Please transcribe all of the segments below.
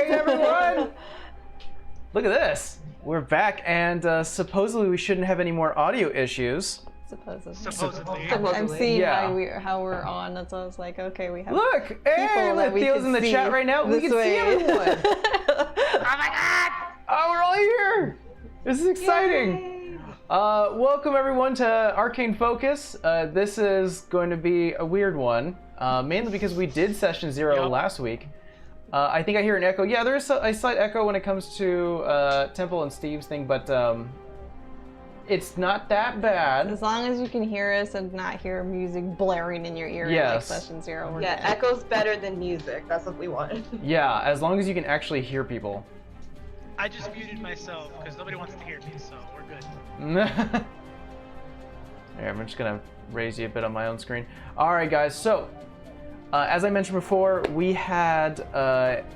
Hey everyone! Look at this. We're back, and supposedly we shouldn't have any more audio issues. Supposedly. I'm seeing Yeah. how we're on. That's why I was like, okay, we have. Look! Hey, that we Theo's can in the see chat right now. We this can way. see everyone. Oh my god! Oh, we're all here! This is exciting. Welcome everyone to Arcane Focus. This is going to be a weird one, mainly because we did Session 0 last week. I think I hear an echo. Yeah, there is a slight echo when it comes to Temple and Steve's thing, but it's not that bad. As long as you can hear us and not hear music blaring in your ear Yes. like Session 0. Yeah, echo's better than music. That's what we want. Yeah, as long as you can actually hear people. I just muted myself because nobody wants to hear me, so we're good. Here, I'm just gonna raise you a bit on my own screen. All right, guys. So, as I mentioned before, we had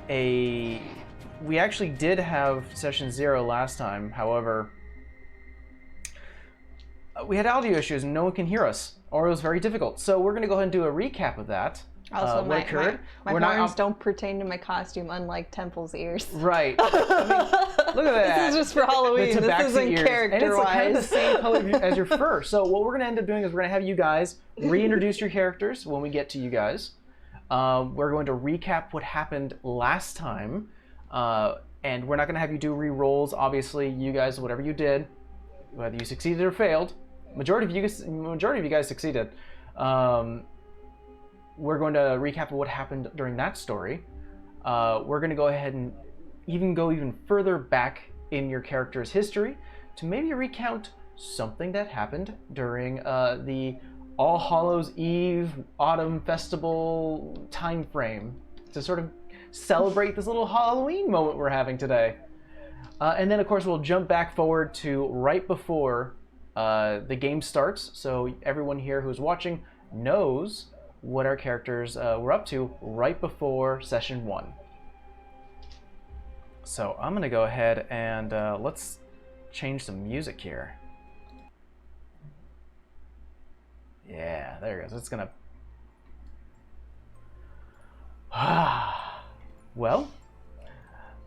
we actually did have Session 0 last time. However, we had audio issues and no one can hear us, or it was very difficult. So we're gonna go ahead and do a recap of that. Also, what occurred. my horns don't pertain to my costume, unlike Temple's ears. Right. I mean, look at that. This is just for Halloween. The This tabaxi isn't ears. And it's like kind of the character-wise. same color as your fur. So what we're going to end up doing is we're going to have you guys reintroduce your characters when we get to you guys. We're going to recap what happened last time. And we're not going to have you do re-rolls. Obviously, you guys, whatever you did, whether you succeeded or failed, majority of you guys succeeded. We're going to recap what happened during that story. We're going to go ahead and go even further back in your character's history to maybe recount something that happened during the All Hallows Eve Autumn Festival time frame to sort of celebrate this little Halloween moment we're having today. And then, of course, we'll jump back forward to right before the game starts, so everyone here who's watching knows what our characters were up to right before Session 1. So I'm going to go ahead and let's change some music here. Yeah, there it goes. It's going to... Well,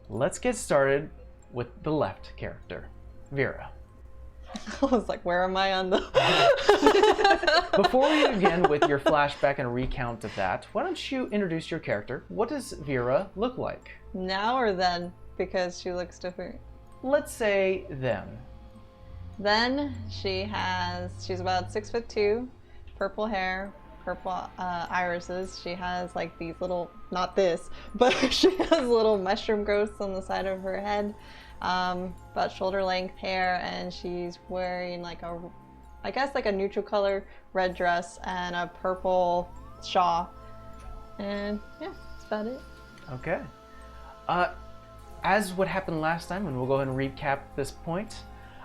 let's get started with the left character, Vera. I was like, where am I on the... Before we begin with your flashback and recount of that, why don't you introduce your character? What does Vera look like? Now or then? Because she looks different. Let's say then. Then she's about 6'2", purple hair, purple irises. She has like these little, not this, but she has little mushroom growths on the side of her head. About shoulder length hair, and she's wearing like I guess like a neutral color red dress and a purple shawl. And yeah, that's about it. Okay. As what happened last time, and we'll go ahead and recap this point,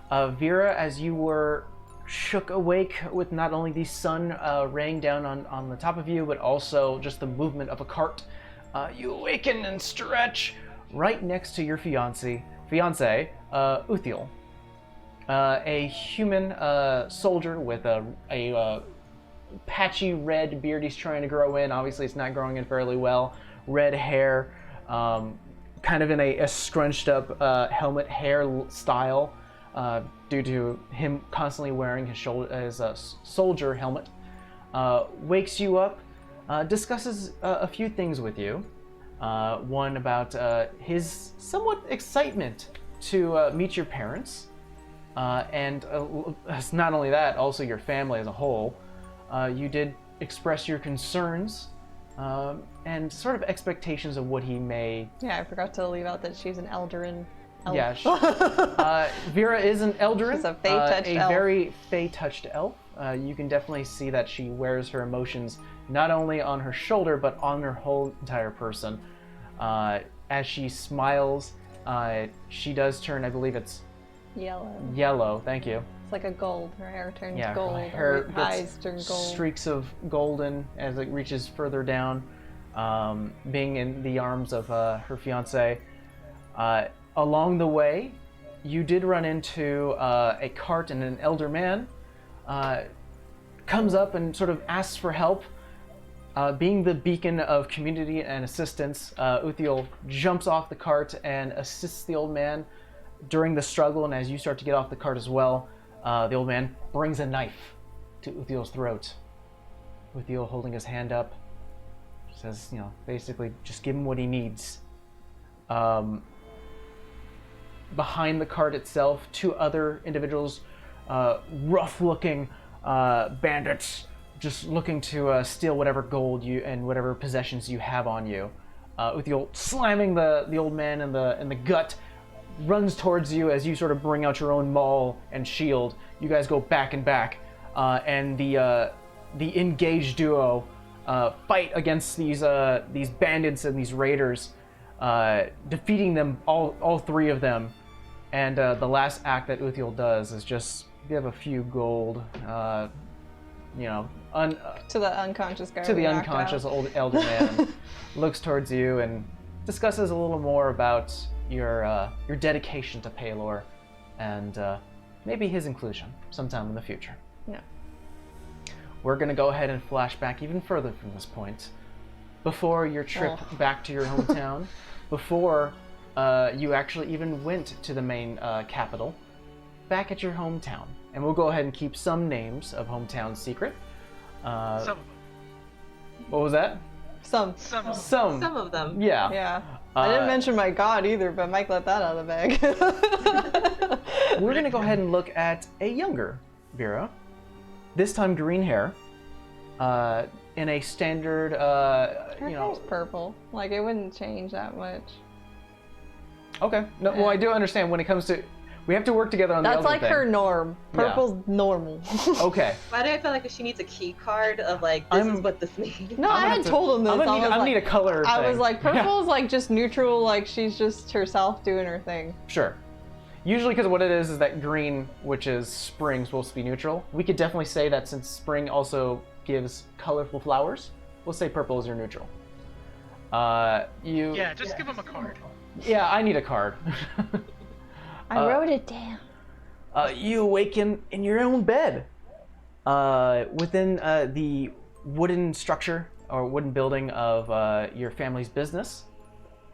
Vera, as you were shook awake with not only the sun raining down on the top of you, but also just the movement of a cart, you awaken and stretch right next to your fiance, Uthiel, a human soldier with a patchy red beard he's trying to grow in. Obviously, it's not growing in fairly well. Red hair, kind of in a scrunched up helmet hair style, due to him constantly wearing his soldier helmet. Wakes you up, discusses a few things with you. One about his somewhat excitement to meet your parents, and not only that, also your family as a whole. You did express your concerns and sort of expectations of what he may... Yeah, I forgot to leave out that she's an Eldarin elf. Yeah, Vera is an Eldarin, She's a Fey-touched elf. very Fey-touched elf. You can definitely see that she wears her emotions not only on her shoulder, but on her whole entire person. As she smiles, she does turn, I believe it's Yellow. yellow, thank you. It's like a gold. Her hair turns Yeah, gold. her Her eyes turn gold. streaks of golden as it reaches further down, being in the arms of her fiance. Along the way, you did run into a cart, and an elder man comes up and sort of asks for help. Being the beacon of community and assistance, Uthiel jumps off the cart and assists the old man during the struggle, and as you start to get off the cart as well, the old man brings a knife to Uthiel's throat. Uthiel holding his hand up, says, basically just give him what he needs. Behind the cart itself, 2 other individuals, rough-looking bandits, just looking to steal whatever gold you and whatever possessions you have on you. Uthiel slamming the old man in the gut, runs towards you as you sort of bring out your own maul and shield. You guys go back and back, and the engaged duo fight against these bandits and these raiders, defeating them all 3 of them. And the last act that Uthiel does is just give a few gold, to the unconscious guy. To the unconscious old elder man, looks towards you and discusses a little more about your dedication to Paylor, and maybe his inclusion sometime in the future. Yeah. We're gonna go ahead and flash back even further from this point, before your trip back to your hometown, before you actually even went to the main capital, back at your hometown. And we'll go ahead and keep some names of hometowns secret. Some of them. What was that? Some of them. Yeah. Yeah. I didn't mention my god either, but Mike let that out of the bag. We're gonna go ahead and look at a younger Vera. This time green hair. In a standard, Her hair's purple. Like, it wouldn't change that much. Okay. No, well, I do understand when it comes to... We have to work together on the That's elder like thing. her norm. Purple's normal. Okay. Why do I feel like she needs a key card of like, this is what this means? No, I had told him this. I need a color I thing. was like, purple's like just neutral, like she's just herself doing her thing. Sure. Usually because what it is that green, which is spring, is supposed to be neutral. We could definitely say that since spring also gives colorful flowers, we'll say purple is your neutral. Yeah, just give him a card. Yeah, I need a card. I wrote it down. You awaken in your own bed. Within the wooden structure or wooden building of your family's business.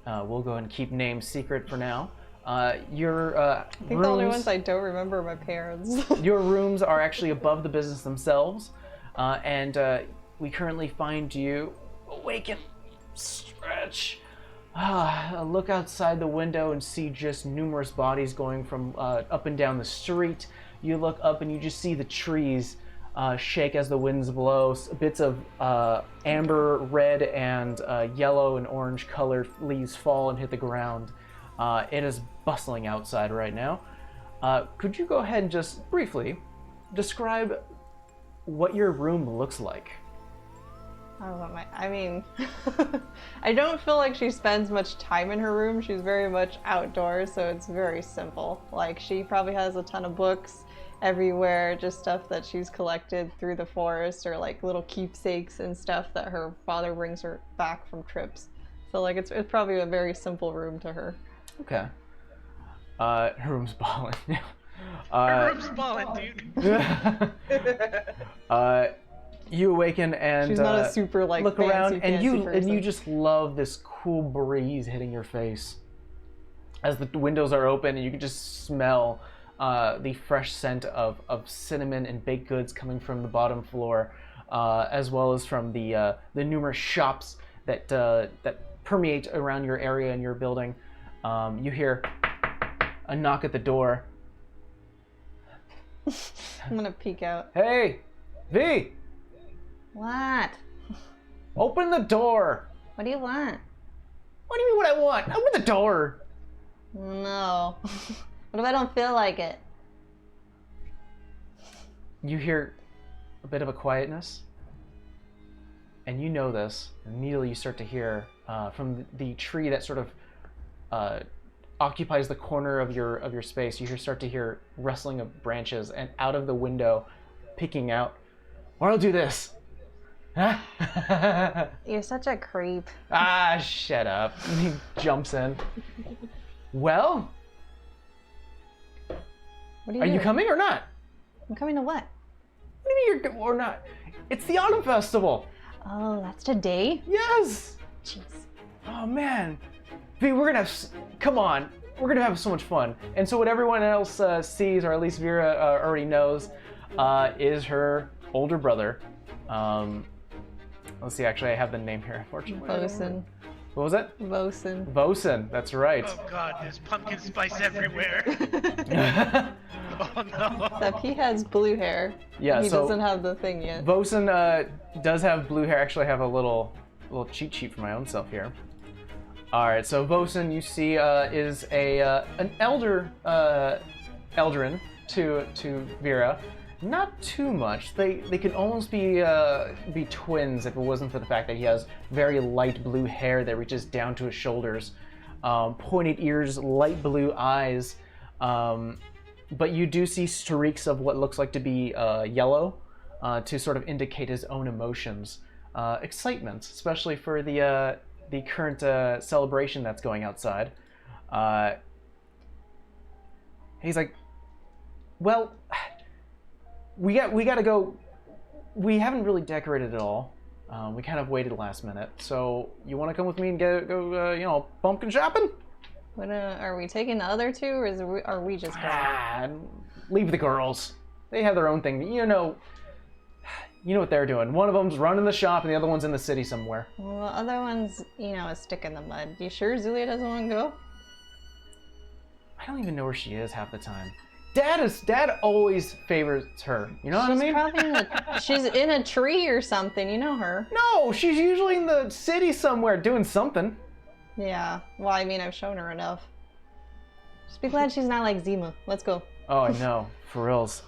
We'll go ahead and keep names secret for now. Your I think rooms, the only ones I don't remember are my parents. your rooms are actually above the business themselves. And we currently find you awaken, stretch. Look outside the window and see just numerous bodies going from up and down the street. You look up and you just see the trees shake as the winds blow. Bits of amber, red, and yellow and orange colored leaves fall and hit the ground. It is bustling outside right now. Could you go ahead and just briefly describe what your room looks like? I mean, I don't feel like she spends much time in her room. She's very much outdoors, so it's very simple. Like, she probably has a ton of books everywhere, just stuff that she's collected through the forest, or like little keepsakes and stuff that her father brings her back from trips. So like, it's probably a very simple room to her. Okay. Her room's balling. Her room's balling, dude. You awaken and she's not a super like look fancy, around, and you person. just love this cool breeze hitting your face as the windows are open, and you can just smell the fresh scent of cinnamon and baked goods coming from the bottom floor, as well as from the numerous shops that permeate around your area and your building. You hear a knock at the door. I'm gonna peek out. Hey, V! What? Open the door! What do you want? What do you mean what I want? Open the door! No. What if I don't feel like it? You hear a bit of a quietness, and you know this. Immediately you start to hear from the tree that sort of occupies the corner of your space. You start to hear rustling of branches, and out of the window, peeking out. Or I'll do this. You're such a creep. Ah, shut up. And he jumps in. Well? What Are you coming or not? I'm coming to what? What do you mean you're or not? It's the autumn festival. Oh, that's today? Yes! Jeez. Oh man, V, we're gonna have, come on, we're gonna have so much fun. And so what everyone else sees, or at least Vera already knows, is her older brother. Let's see, actually I have the name here, unfortunately. Vosen. What was it? Vosen. Vosen, that's right. Oh god, there's pumpkin spice everywhere. Oh no. Except he has blue hair. Yeah, he so doesn't have the thing yet. Vosen does have blue hair. Actually, I have a little cheat sheet for my own self here. All right, so Vosen, you see, is an elder Eldrin to Vera. Not too much. They could almost be twins if it wasn't for the fact that he has very light blue hair that reaches down to his shoulders, pointed ears, light blue eyes. But you do see streaks of what looks like to be yellow to sort of indicate his own emotions, excitement, especially for the current celebration that's going outside. He's like, well, we got to go. We haven't really decorated at all. We kind of waited last minute. So you want to come with me and go pumpkin shopping? What, are we taking the other two, or are we just going? Leave the girls. They have their own thing. You know what they're doing. One of them's running the shop, and the other one's in the city somewhere. Well, the other one's, a stick in the mud. You sure Zulia doesn't want to go? I don't even know where she is half the time. Dad always favors her. You know what I mean? Probably she's in a tree or something. You know her. No, she's usually in the city somewhere doing something. Yeah. Well, I mean, I've shown her enough. Just be glad she's not like Zima. Let's go. Oh, I know. For reals.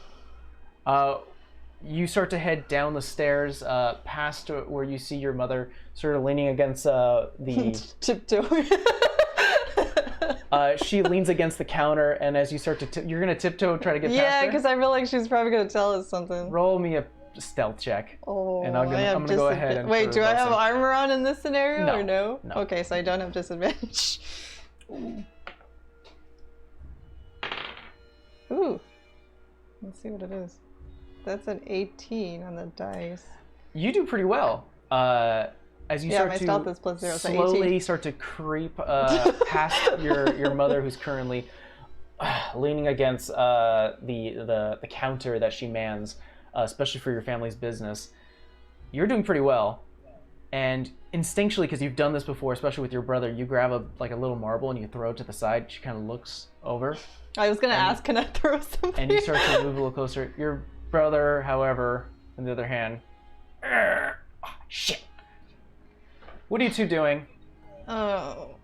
You start to head down the stairs, past where you see your mother sort of leaning against the... Tiptoe. She leans against the counter, and as you start to... you're going to tiptoe try to get past her? Yeah, because I feel like she's probably going to tell us something. Roll me a stealth check. Oh, and I'm going to go ahead and... Wait, do I have armor on in this scenario, No, or no? no. Okay, so I don't have disadvantage. Ooh. Let's see what it is. That's an 18 on the dice. You do pretty well. As you start my to stealth is +0, so slowly 18. start to creep past your mother, who's currently leaning against the counter that she mans, especially for your family's business. You're doing pretty well, and instinctually, because you've done this before, especially with your brother, you grab a little marble and you throw it to the side. She kind of looks over. I was gonna ask, can I throw something? And you start to move a little closer. Your brother, however, on the other hand, shit. What are you two doing? Oh.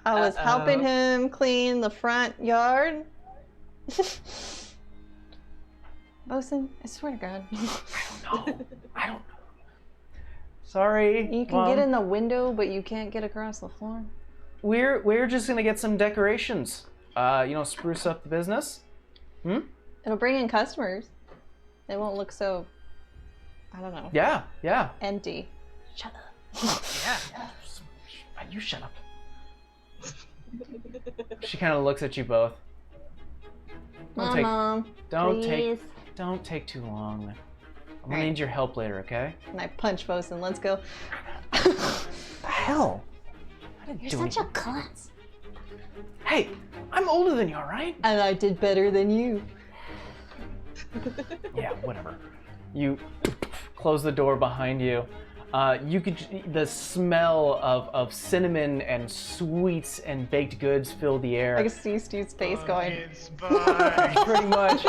I was helping him clean the front yard. Bosun, I swear to God. I don't know. Sorry. You can Mom. get in the window, but you can't get across the floor. We're just gonna get some decorations. Spruce up the business. It'll bring in customers. They won't look so, I don't know. Yeah. Empty. Shut up. Yeah. You shut up. She kind of looks at you both. Mom, please. Don't take too long. I'm gonna need your help later, okay? And I punch Bosun. Let's go. The hell? I didn't You're do such a anything. klutz. Hey, I'm older than you, all right? And I did better than you. Yeah, whatever. You close the door behind you. You could the smell of cinnamon and sweets and baked goods fill the air. I can see Steve's face going. It's fine. Pretty much.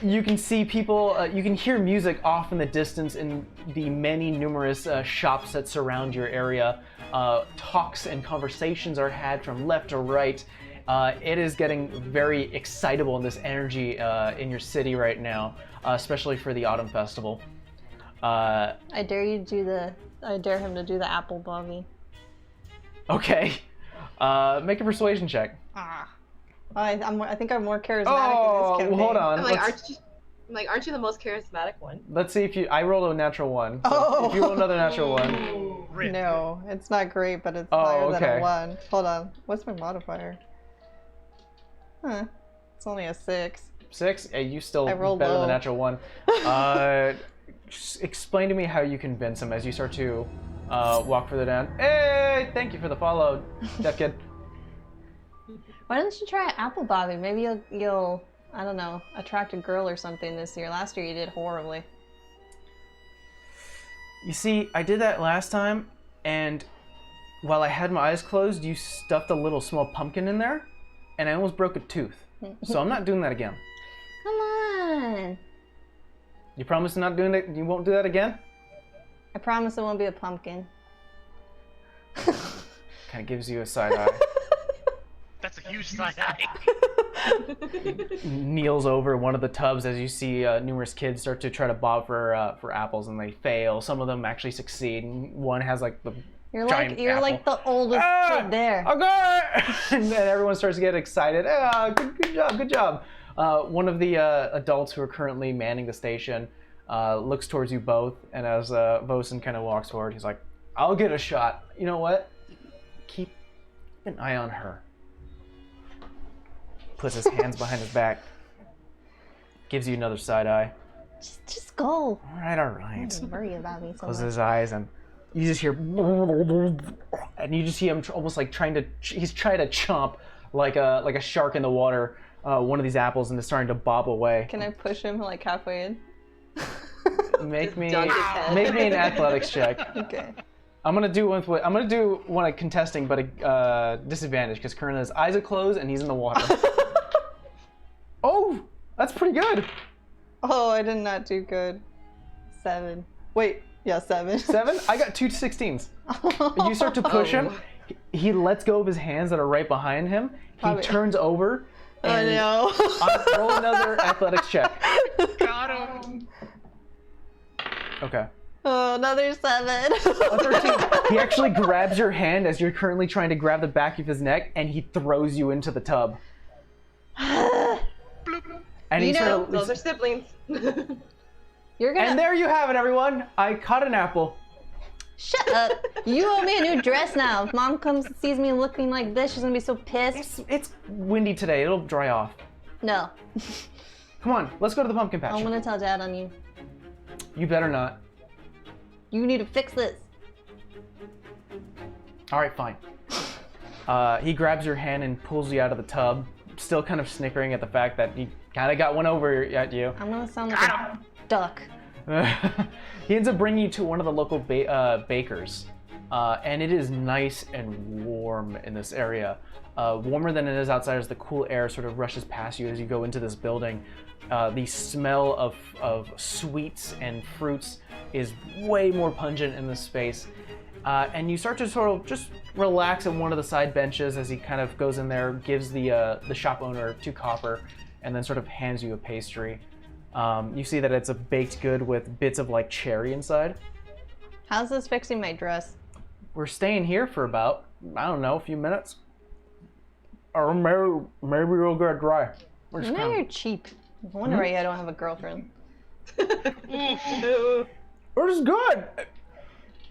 You can see people. You can hear music off in the distance in the many numerous shops that surround your area. Talks and conversations are had from left to right. It is getting very excitable in this energy in your city right now, especially for the Autumn Festival. I dare him to do the apple bogey. Okay. Make a persuasion check. I think I'm more charismatic in Oh, this campaign. hold on. I'm like, aren't you the most charismatic one? Let's see if you. I rolled a natural one. So Oh. If you roll another natural one. Rip. No, it's not great, but it's Oh, higher than okay. a 1. Hold on. What's my modifier? Huh. It's only a 6. 6. You still I rolled better low. than natural 1. just explain to me how you convince him as you start to walk further down. Hey, thank you for the follow, deaf kid. Why don't you try apple bobbing? Maybe you'll I don't know, attract a girl or something this year. Last year you did horribly. You see, I did that last time, and while I had my eyes closed, you stuffed a little small pumpkin in there, and I almost broke a tooth. So I'm not doing that again. Come on. You promise not doing it? You won't do that again? I promise it won't be a pumpkin. Kind of gives you a side eye. That's a huge side eye. Kneels over one of the tubs as you see numerous kids start to try to bob for apples, and they fail. Some of them actually succeed. And one has like the You're giant like apple. the oldest kid there. Okay! And then everyone starts to get excited. Good job. One of the adults who are currently manning the station looks towards you both, and as Vosen kind of walks forward, he's like, "I'll get a shot. You know what? Keep an eye on her." Puts his hands behind his back. Gives you another side eye. Just go. All right. Don't worry about me so Closes much. his eyes, and you just hear, and you just see him almost like he's trying to chomp like a shark in the water. One of these apples, and it's starting to bob away. Can I push him like halfway in? Make me dunk his head. make me an athletics check. Okay. I'm gonna do one at contesting, but a disadvantage because Karina's eyes are closed and he's in the water. Oh, that's pretty good. Oh, I did not do good. 7. Wait, yeah, 7. 7? I got 2 16s. You start to push him. He lets go of his hands that are right behind him. He Probably. turns over. And Oh no. roll another athletics check. Got him. Okay. Oh, another 7. A 13. He actually grabs your hand as you're currently trying to grab the back of his neck, and he throws you into the tub. And You he know, sort Those are of, siblings. You're gonna and there you have it, everyone. I caught an apple. shut up. You owe me a new dress now. If Mom comes and sees me looking like this, she's gonna be so pissed. It's windy today. It'll dry off. No. Come on, let's go to the pumpkin patch. I'm gonna tell Dad on you. You better not. You need to fix this. All right, fine. He grabs your hand and pulls you out of the tub, still kind of snickering at the fact that he kind of got one over at you. I'm gonna sound like a duck. He ends up bringing you to one of the local bakers, and it is nice and warm in this area. Warmer than it is outside as the cool air sort of rushes past you as you go into this building. The smell of sweets and fruits is way more pungent in this space. And you start to sort of just relax at one of the side benches as he kind of goes in there, gives the shop owner 2 copper, and then sort of hands you a pastry. You see that it's a baked good with bits of like cherry inside. How's this fixing my dress? We're staying here for about, I don't know, a few minutes. Or maybe it'll get dry. We're just You know kinda- you're cheap. I wonder why I don't have a girlfriend. It was good. It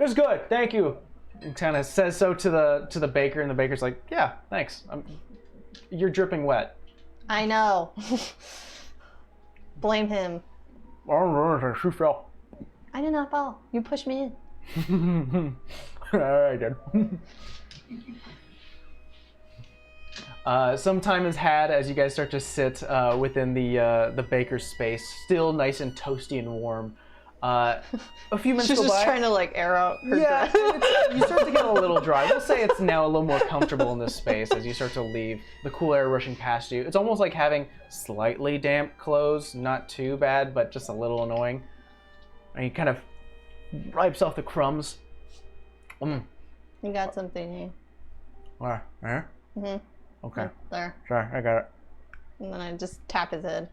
was good. Thank you. He kind of says so to the baker, and the baker's like, "Yeah, thanks. You're dripping wet." I know. Blame him. She fell. I did not fall. You pushed me in. All right, then. Some time is had as you guys start to sit within the baker's space, still nice and toasty and warm. A few minutes She's go just by. trying to like air out her Yeah, dress. you start to get a little dry. We'll say it's now a little more comfortable in this space as you start to leave. The cool air rushing past you. It's almost like having slightly damp clothes. Not too bad, but just a little annoying. And he kind of wipes off the crumbs. You got something here. Where? Mhm. Okay. There. Sorry, I got it. And then I just tap his head.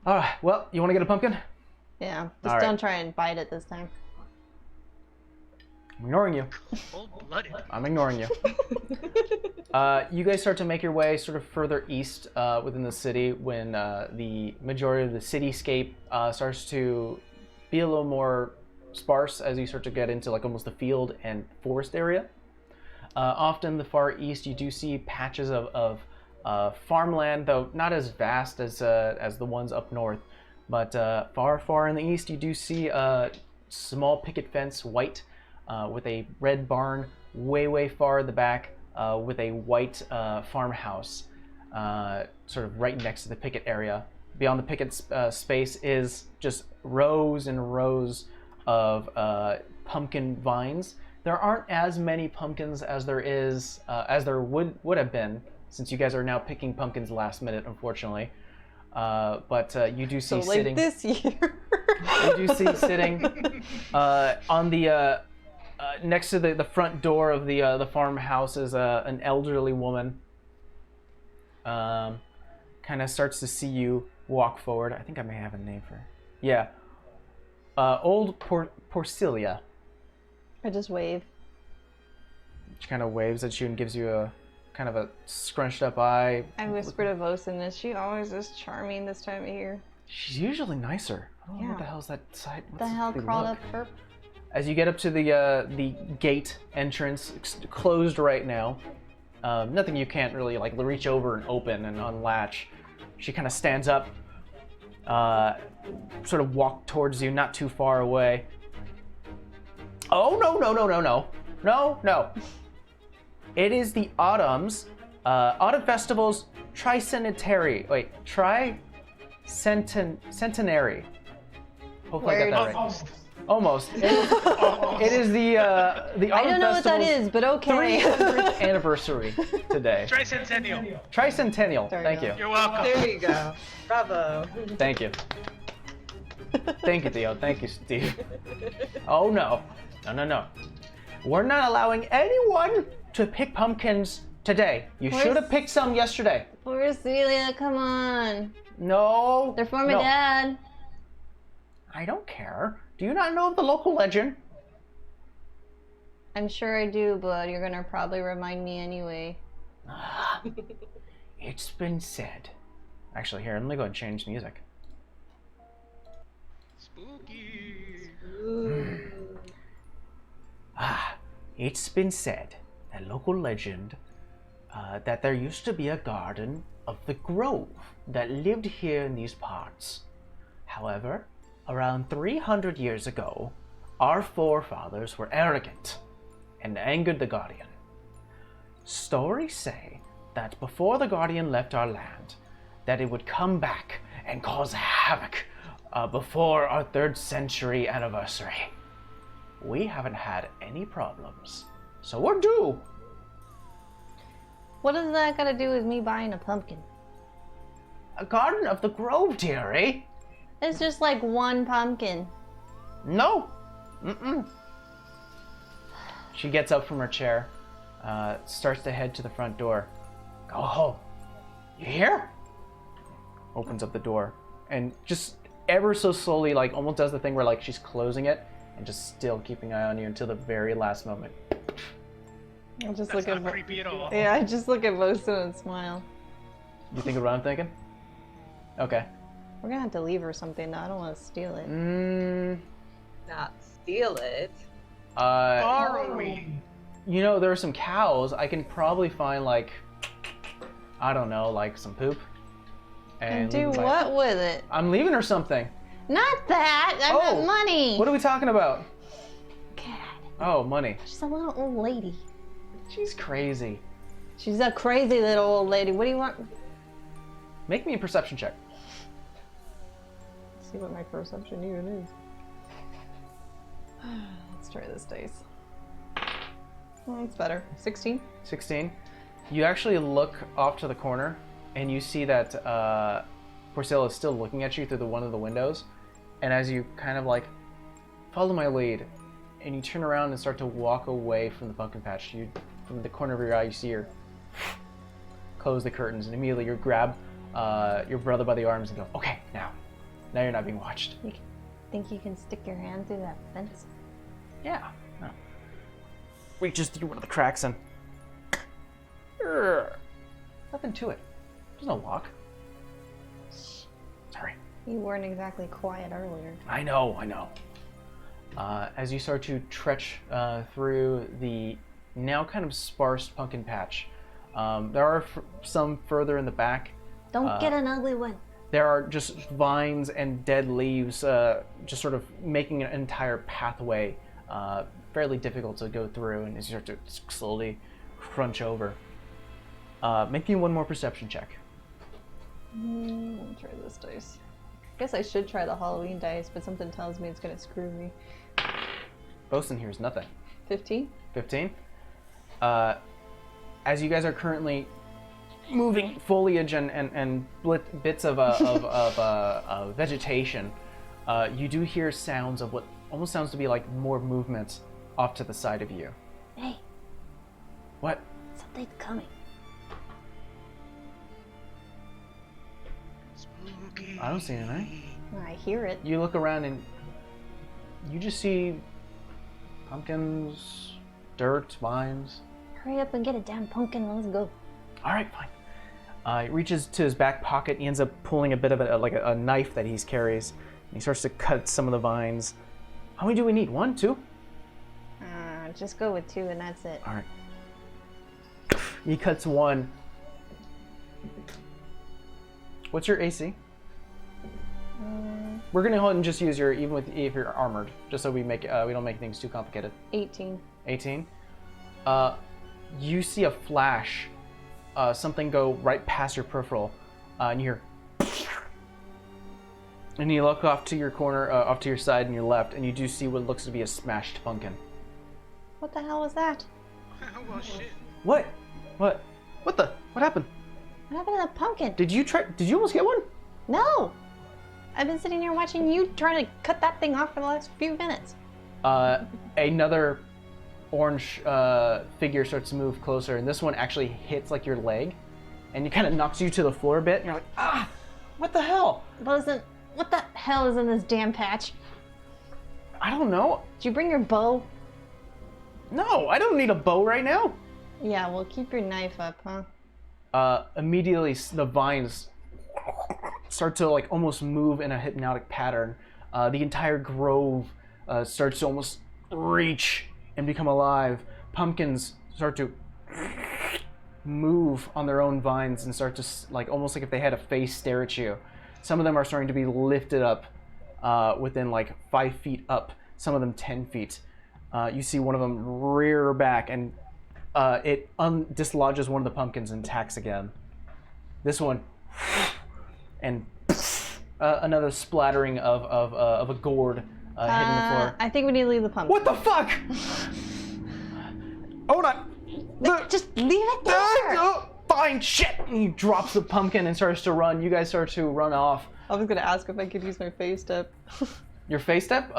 All right. Well, you want to get a pumpkin? Yeah. All Just right. don't try and bite it this time. I'm ignoring you. Cold-blooded. I'm ignoring you. You guys start to make your way sort of further east within the city when the majority of the cityscape starts to be a little more sparse as you start to get into like almost the field and forest area. Often the far east you do see patches of farmland, though not as vast as the ones up north, But far, far in the east, you do see a small picket fence, white, with a red barn way, way far in the back, with a white farmhouse sort of right next to the picket area. Beyond the picket space is just rows and rows of pumpkin vines. There aren't as many pumpkins as there would have been, since you guys are now picking pumpkins last minute, unfortunately. But you do see So like sitting. this year. You do see sitting on the next to the front door of the farmhouse is an elderly woman. Kind of starts to see you walk forward. I think I may have a name for her. Yeah. Old Porcilia. I just wave. She kind of waves at you and gives you a kind of a scrunched up eye. I whisper to Vosen, is she always this charming this time of year? She's usually nicer. I don't know what the Yeah. hell's that side. What the hell crawled up her? As you get up to the gate entrance, closed right now. Nothing you can't really like reach over and open and unlatch. She kind of stands up, sort of walk towards you, not too far away. Oh no! It is the autumn festival's tricentenary. Wait, centenary. Hopefully I got that right. Almost. It is the autumn I don't know what that festival's is, but okay. 300th anniversary today. Tricentennial. Tricentennial. There Thank you you. go. You're welcome. There you go. Bravo. Thank you. Thank you, Theo. Thank you, Steve. Oh no. No. We're not allowing anyone to pick pumpkins today. You should have picked some yesterday. Poor Celia, come on. No. They're for my no. dad. I don't care. Do you not know of the local legend? I'm sure I do, but you're gonna probably remind me anyway. It's been said. Actually, here, let me go and change music. Spooky. It's been said, a local legend, that there used to be a garden of the Grove that lived here in these parts. However, around 300 years ago, our forefathers were arrogant and angered the Guardian. Stories say that before the Guardian left our land, that it would come back and cause havoc before our 3rd century anniversary. We haven't had any problems, so we're due. What does that got to do with me buying a pumpkin? A garden of the Grove, dearie? It's just like one pumpkin. No. She gets up from her chair, starts to head to the front door. Go home. You hear? Opens up the door and just ever so slowly, like almost does the thing where like she's closing it and just still keeping an eye on you until the very last moment. I just That's look at not creepy at all. Yeah, I just look at Vosen and smile. You think of what I'm thinking? Okay. We're gonna have to leave her something. Though. I don't want to steal it. Not steal it. Borrowing. You know, there are some cows. I can probably find like, I don't know, like some poop. And do leave it by- what with it? I'm leaving her something. Not that. I Oh, meant money. What are we talking about? God, Oh, money. she's a little old lady. She's crazy. She's a crazy little old lady. What do you want? Make me a perception check. Let's see what my perception even is. Let's try this dice. Oh, it's better. 16. 16. You actually look off to the corner, and you see that Porcella is still looking at you through one of the windows. And as you kind of like follow my lead, and you turn around and start to walk away from the pumpkin patch, from the corner of your eye, you see her close the curtains, and immediately you grab your brother by the arms and go, "Okay, now you're not being watched." Think you can stick your hand through that fence? Yeah. No. Reaches through one of the cracks and nothing to it. There's no lock. Sorry. You weren't exactly quiet earlier. I know. As you start to trudge through the now kind of sparse pumpkin patch, there are some further in the back. Don't get an ugly one. there are just vines and dead leaves just sort of making an entire pathway fairly difficult to go through, and as you start to slowly crunch over. Make me one more perception check. I'll try this dice. I guess I should try the Halloween dice, but something tells me it's gonna screw me. Bosun hears nothing. 15? 15. As you guys are currently moving foliage and bits of vegetation, you do hear sounds of what almost sounds to be like more movement off to the side of you. Hey, What? something's coming. Spooky. I don't see anything. I hear it. You look around and you just see pumpkins, dirt, vines. Hurry up and get a damn pumpkin. Let's go. All right, fine. He reaches to his back pocket. He ends up pulling a bit of a knife that he carries. And he starts to cut some of the vines. How many do we need? 1, 2? Just go with 2 and that's it. All right. He cuts 1. What's your AC? We're gonna go ahead and just use your if you're armored, just so we don't make things too complicated. 18. 18. You see a flash, something go right past your peripheral, and you hear, and you look off to your corner, off to your side and your left, and you do see what looks to be a smashed pumpkin. What the hell was that? Well, shit. What? What happened? What happened to the pumpkin? Did you almost get one? No! I've been sitting here watching you trying to cut that thing off for the last few minutes. Another orange figure starts to move closer, and this one actually hits like your leg, and it kind of knocks you to the floor a bit, and you're like, ah, what the hell? What the hell is in this damn patch? I don't know. Did you bring your bow? No, I don't need a bow right now. Yeah, well, keep your knife up, huh? Immediately the vines start to like almost move in a hypnotic pattern. The entire grove starts to almost reach and become alive. Pumpkins start to move on their own vines and start to like almost like if they had a face stare at you. Some of them are starting to be lifted up within like 5 feet up, some of them 10 feet. You see one of them rear back and it dislodges one of the pumpkins and attacks again. This one, and another splattering of a gourd hitting the floor. I think we need to leave the pumpkin. What the fuck? Hold on. Just leave it there! Fine, shit! And he drops the pumpkin and starts to run. You guys start to run off. I was gonna ask if I could use my phase step. Your face step?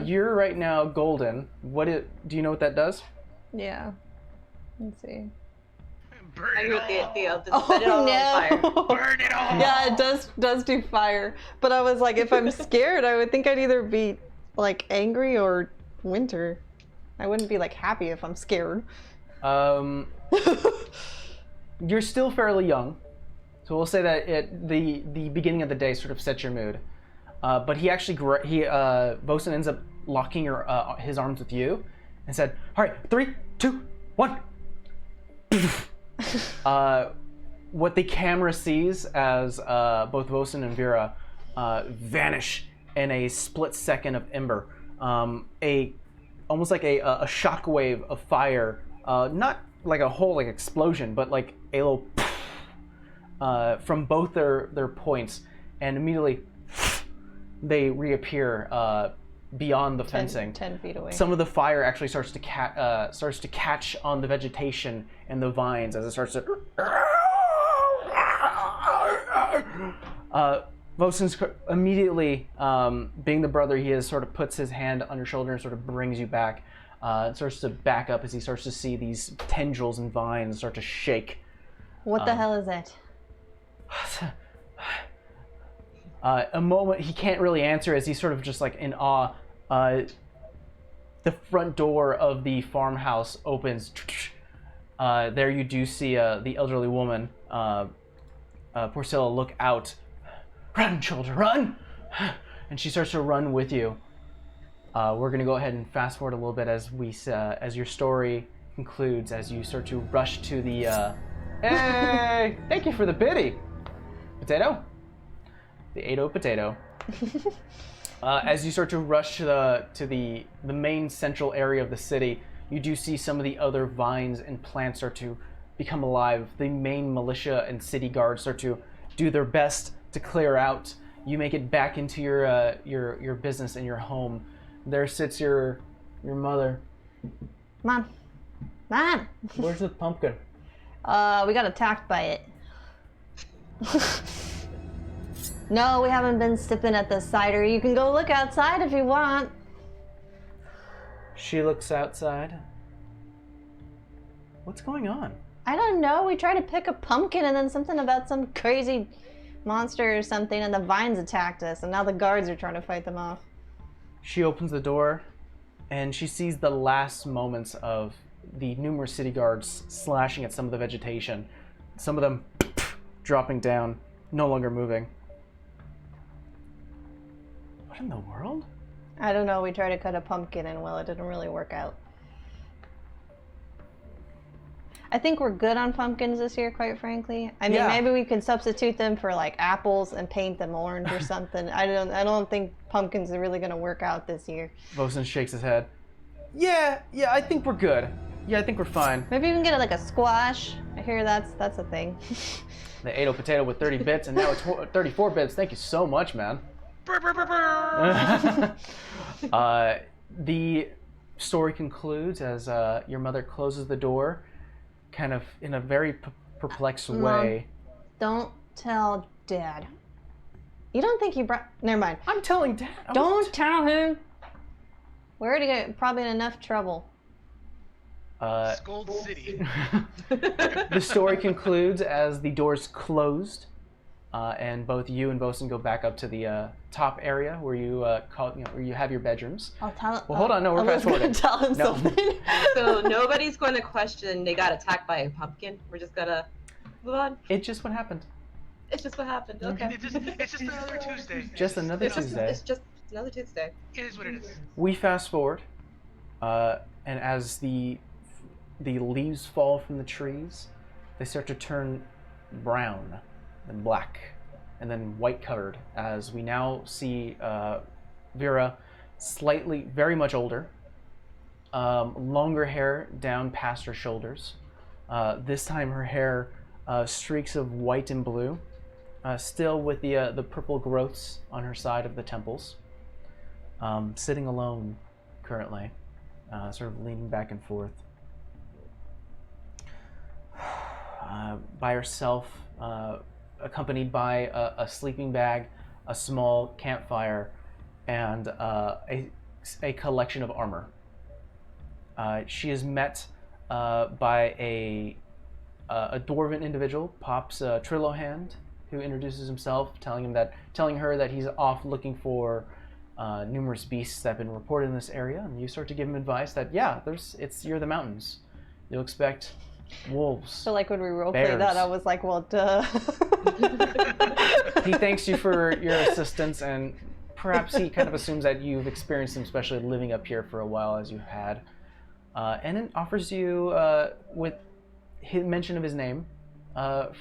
You're right now golden. Do you know what that does? Yeah. Let's see. Burn I it hear all. the set it all on fire. Burn it all. Yeah, it does do fire. But I was like, if I'm scared, I would think I'd either be like angry or winter. I wouldn't be like happy if I'm scared. You're still fairly young, so we'll say that the beginning of the day sort of sets your mood. But he actually Bosun ends up locking his arms with you, and said, "All right, 3, 2, 1." What the camera sees as both Bosun and Vera vanish in a split second of ember, almost like a shockwave of fire, not like a whole like explosion, but like a little from both their points, and immediately they reappear beyond the fencing. 10 feet away. Some of the fire actually starts to catch on the vegetation and the vines as it starts to. Bosun's immediately, being the brother he is, sort of puts his hand on your shoulder and sort of brings you back. And starts to back up as he starts to see these tendrils and vines start to shake. What the hell is that? A moment he can't really answer as he's sort of just like in awe. The front door of the farmhouse opens. There you do see the elderly woman, Porcella, look out. "Run, children, run!" And she starts to run with you. We're gonna go ahead and fast forward a little bit as your story concludes, as you start to rush to the. Hey! Thank you for the pity, Potato. the 8-0 potato. As you start to rush to the main central area of the city, you do see some of the other vines and plants start to become alive. The main militia and city guards start to do their best to clear out. You make it back into your business and your home. There sits your mother. Mom. Where's the pumpkin? We got attacked by it. No, we haven't been sipping at the cider. You can go look outside if you want. She looks outside. What's going on? I don't know. We tried to pick a pumpkin and then something about some crazy monster or something and the vines attacked us and now the guards are trying to fight them off. She opens the door and she sees the last moments of the numerous city guards slashing at some of the vegetation. Some of them dropping down, no longer moving. What in the world? I don't know. We tried to cut a pumpkin and, well, it didn't really work out. I think we're good on pumpkins this year, quite frankly. I mean, maybe we could substitute them for like apples and paint them orange or something. I don't think pumpkins are really going to work out this year. Vosen shakes his head. Yeah, I think we're good. Yeah, I think we're fine. Maybe we can get like a squash. I hear that's a thing. The 8-0 potato with 30 bits and now it's 34 bits. Thank you so much, man. The story concludes as your mother closes the door, kind of in a very perplexed way. Don't tell Dad. You don't think he brought... Never mind. I'm telling Dad. Don't tell him. We're already get probably in enough trouble. Scold City. The story concludes as the doors closed, and both you and Vosen go back up to the top area where you where you have your bedrooms. I'll tell him. Well, hold on, no, we're fast forwarding. Tell him something. So nobody's going to question they got attacked by a pumpkin. We're just gonna move on. It's just what happened. It's just what happened. Okay. It's just another Tuesday. Just another Tuesday. It's just another Tuesday. It is what it is. We fast forward, and as the leaves fall from the trees, they start to turn brown and black and then white colored as we now see Vera slightly, very much older, longer hair down past her shoulders. This time her hair streaks of white and blue, still with the purple growths on her side of the temples. Sitting alone currently, sort of leaning back and forth. By herself, accompanied by a sleeping bag, a small campfire, and a collection of armor. She is met by a dwarven individual, Pop's Trillohand, who introduces himself, telling her that he's off looking for numerous beasts that have been reported in this area, and you start to give him advice that you're the mountains. You'll expect wolves. So like when we roleplay that, I was like, well, duh. He thanks you for your assistance, and perhaps he kind of assumes that you've experienced them, especially living up here for a while as you had. And then offers you, with his mention of his name,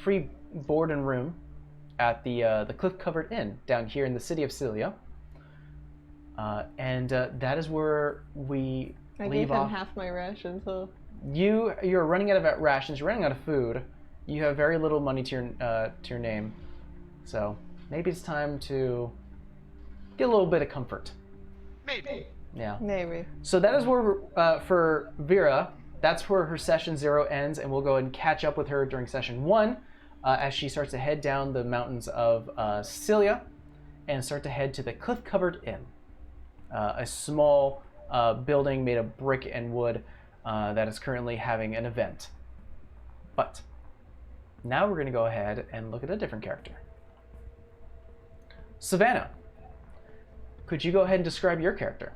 free board and room at the cliff-covered inn down here in the city of Cilia. And that is where we I leave gave him off. half my rations, so... You're running out of rations. You're running out of food. You have very little money to your name, so maybe it's time to get a little bit of comfort. Maybe. Yeah. Maybe. So that is where for Vera, that's where her session 0 ends, and we'll go and catch up with her during session 1 as she starts to head down the mountains of Cilia and start to head to the cliff-covered inn, a small building made of brick and wood. That is currently having an event. But now we're going to go ahead and look at a different character. Savannah, could you go ahead and describe your character?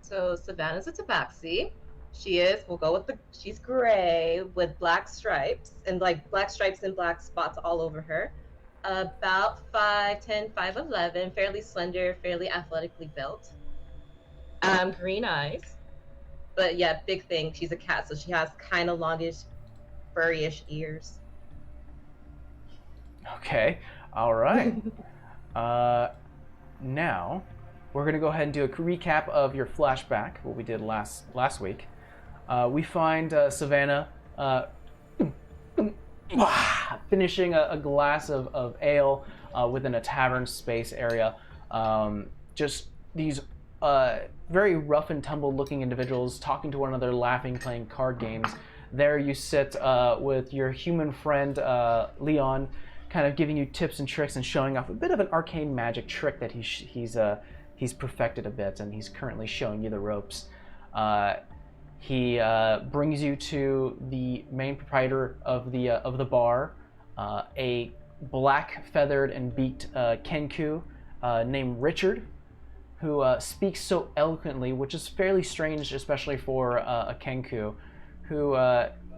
So Savannah's a tabaxi. She's gray with black stripes and black spots all over her. About 5'10", 5'11", fairly slender, fairly athletically built. Green eyes. But yeah, big thing, she's a cat, so she has kind of longish, furry-ish ears. Okay, all right. Now, we're going to go ahead and do a recap of your flashback, what we did last week. We find Savannah finishing a glass of ale within a tavern space area. Just these very rough and tumble looking individuals talking to one another, laughing, playing card games. There you sit with your human friend Leon, kind of giving you tips and tricks and showing off a bit of an arcane magic trick that he's perfected a bit, and he's currently showing you the ropes. He brings you to the main proprietor of the bar, a black feathered and beaked Kenku named Richard, who speaks so eloquently, which is fairly strange, especially for a Kenku, who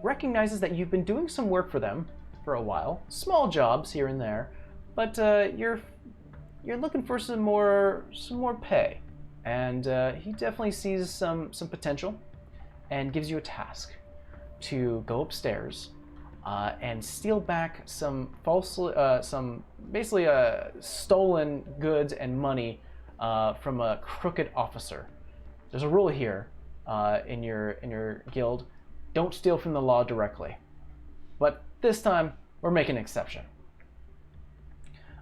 recognizes that you've been doing some work for them for a while, small jobs here and there, but you're looking for some more pay, and he definitely sees some potential, and gives you a task to go upstairs and steal back some basically stolen goods and money from a crooked officer. There's a rule here in your guild: don't steal from the law directly. But this time, we're making an exception.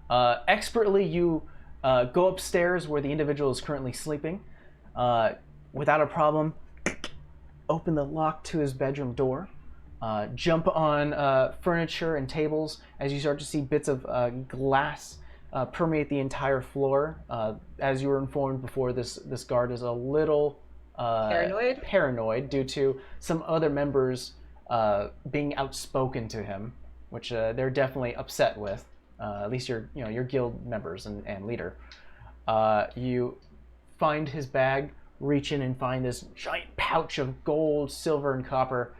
Expertly, you go upstairs where the individual is currently sleeping. Without a problem, open the lock to his bedroom door. Jump on furniture and tables as you start to see bits of glass permeate the entire floor. As you were informed before, this guard is a little paranoid due to some other members being outspoken to him, which they're definitely upset with. At least your guild members and leader. You find his bag, reach in and find this giant pouch of gold, silver, and copper.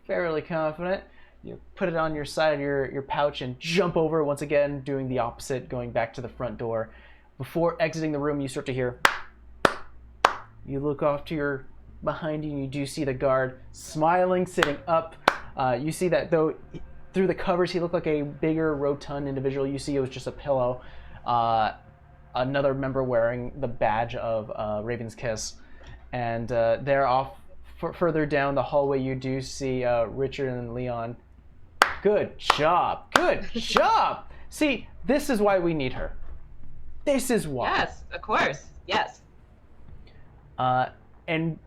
Fairly confident. You put it on your side of your pouch and jump over once again, doing the opposite, going back to the front door. Before exiting the room, you start to hear. You look off to your behind you, and you do see the guard smiling, sitting up. You see that though through the covers, he looked like a bigger, rotund individual. You see it was just a pillow. Another member wearing the badge of Raven's Kiss. And they're off further down the hallway. You do see Richard and Leon. Good job. Good job. See, this is why we need her. This is why. Yes, of course. Yes. And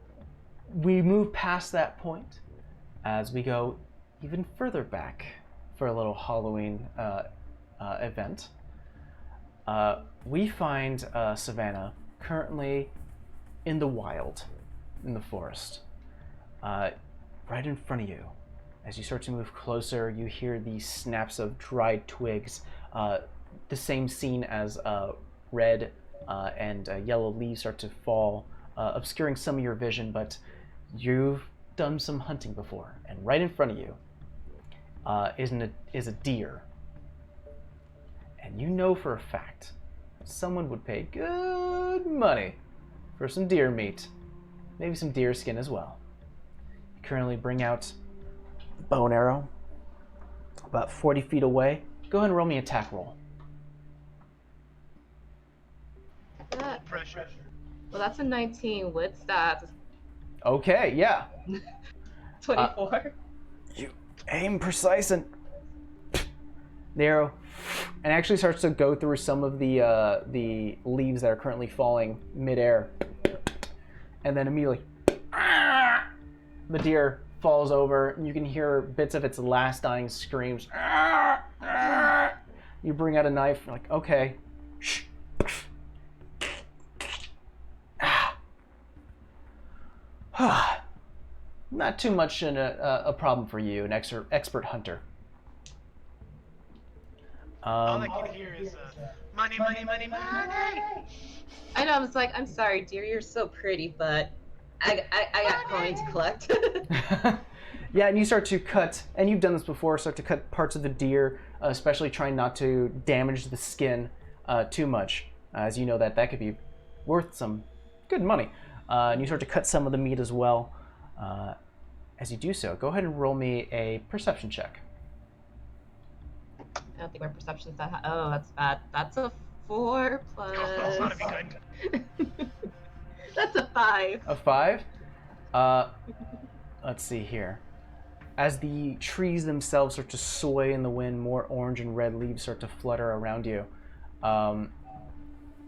we move past that point as we go even further back for a little Halloween event. We find Savannah currently in the wild, in the forest. Right in front of you. As you start to move closer, you hear these snaps of dried twigs, the same scene as red and yellow leaves start to fall, obscuring some of your vision, but you've done some hunting before, and right in front of you is a deer. And you know for a fact someone would pay good money for some deer meat, maybe some deer skin as well. You currently bring out the bow and arrow about 40 feet away. Go ahead and roll me an attack roll. Pressure. Well, that's a 19 with stats. Okay, yeah. 24. You aim precise and the arrow and actually starts to go through some of the leaves that are currently falling midair, and then immediately the deer falls over, and you can hear bits of its last dying screams. You bring out a knife, you're like, okay. Not too much a problem for you, an expert hunter. All I can hear is money, money, money, money. I know. I was like, I'm sorry, dear. You're so pretty, but I got coin to collect. Yeah, and you start to cut, and you've done this before. Start to cut parts of the deer, especially trying not to damage the skin too much, as you know that could be worth some good money. And you start to cut some of the meat as well. As you do so, go ahead and roll me a perception check. I don't think my perception's that high. Oh, that's bad. That's a 4 Oh, that'd be plus. good. That's a 5. A 5? Let's see here. As the trees themselves start to sway in the wind, more orange and red leaves start to flutter around you.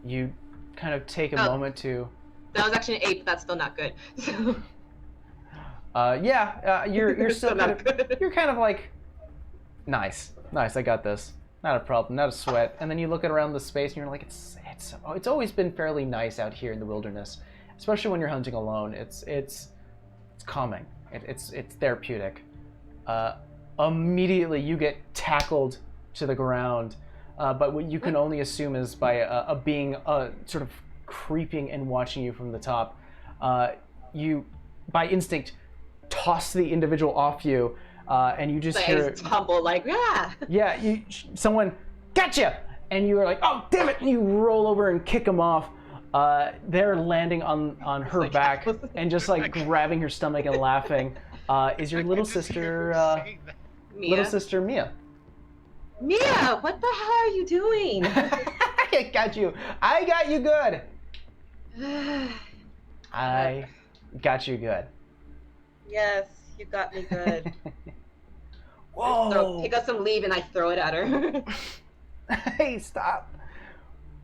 You kind of take a moment to... That was actually an 8, but that's still not good. You're still Still kind not of, good. you're kind of like, nice, I got this. Not a problem, not a sweat. And then you look at around the space and you're like, it's always been fairly nice out here in the wilderness, especially when you're hunting alone. It's calming. It's therapeutic. Immediately you get tackled to the ground, but what you can only assume is by a being sort of creeping and watching you from the top. You, by instinct, toss the individual off you, and you just hear tumble like, yeah. Yeah, someone gotcha, and you are like, oh damn it, and you roll over and kick them off. They're landing on her back and just like grabbing her stomach and laughing. Is your little sister Mia. little sister Mia? Mia, what the hell are you doing? I got you good. I got you good. Yes, you got me good. Whoa! Pick up some leaf and I throw it at her. Hey, stop!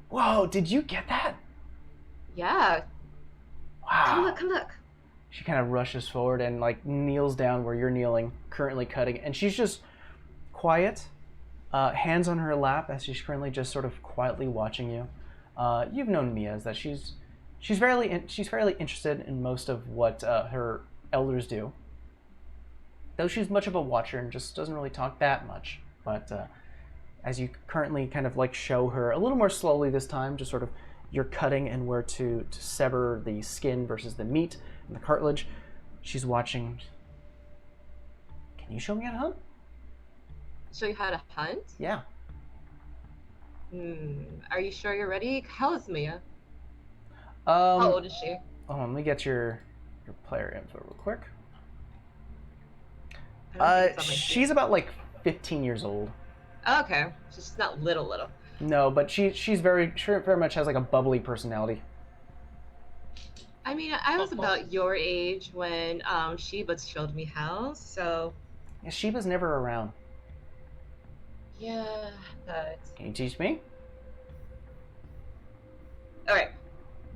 Whoa! Did you get that? Yeah. Wow! Come look. She kind of rushes forward and like kneels down where you're kneeling, currently cutting, and she's just quiet, hands on her lap as she's currently just sort of quietly watching you. You've known Mia as that she's fairly interested in most of what her elders do, though she's much of a watcher and just doesn't really talk that much. But as you currently kind of like show her a little more slowly this time, just sort of you're cutting and where to sever the skin versus the meat and the cartilage, she's watching. Can you show me how to hunt? Show you how to hunt? Yeah. Are you sure you're ready? How is Mia? How How old is she? Hold on, let me get your player info real quick. I don't think it's on my She's about like 15 years old. sheet. Okay, so she's not little. No, but she very much has like a bubbly personality. I mean, I was about your age when Sheba showed me how, so Yeah, Sheba's never around. yeah, but Can you teach me? all right.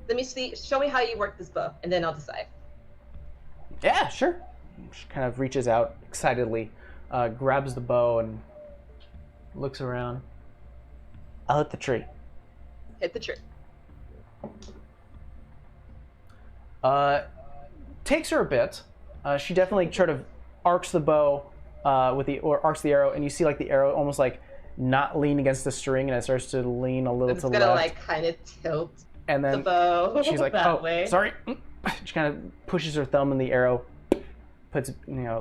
Let me see. Show me how you work this bow, and then I'll decide. Yeah, sure. She kind of reaches out excitedly, grabs the bow and looks around. I'll hit the tree. Hit the tree. Takes her a bit. She definitely sort of arcs the bow arcs the arrow, and you see like the arrow almost like not lean against the string, and it starts to lean a little It's to the gonna left. like kind of tilt And the then bow. she's like, that "Oh, way. sorry." She kind of pushes her thumb in the arrow,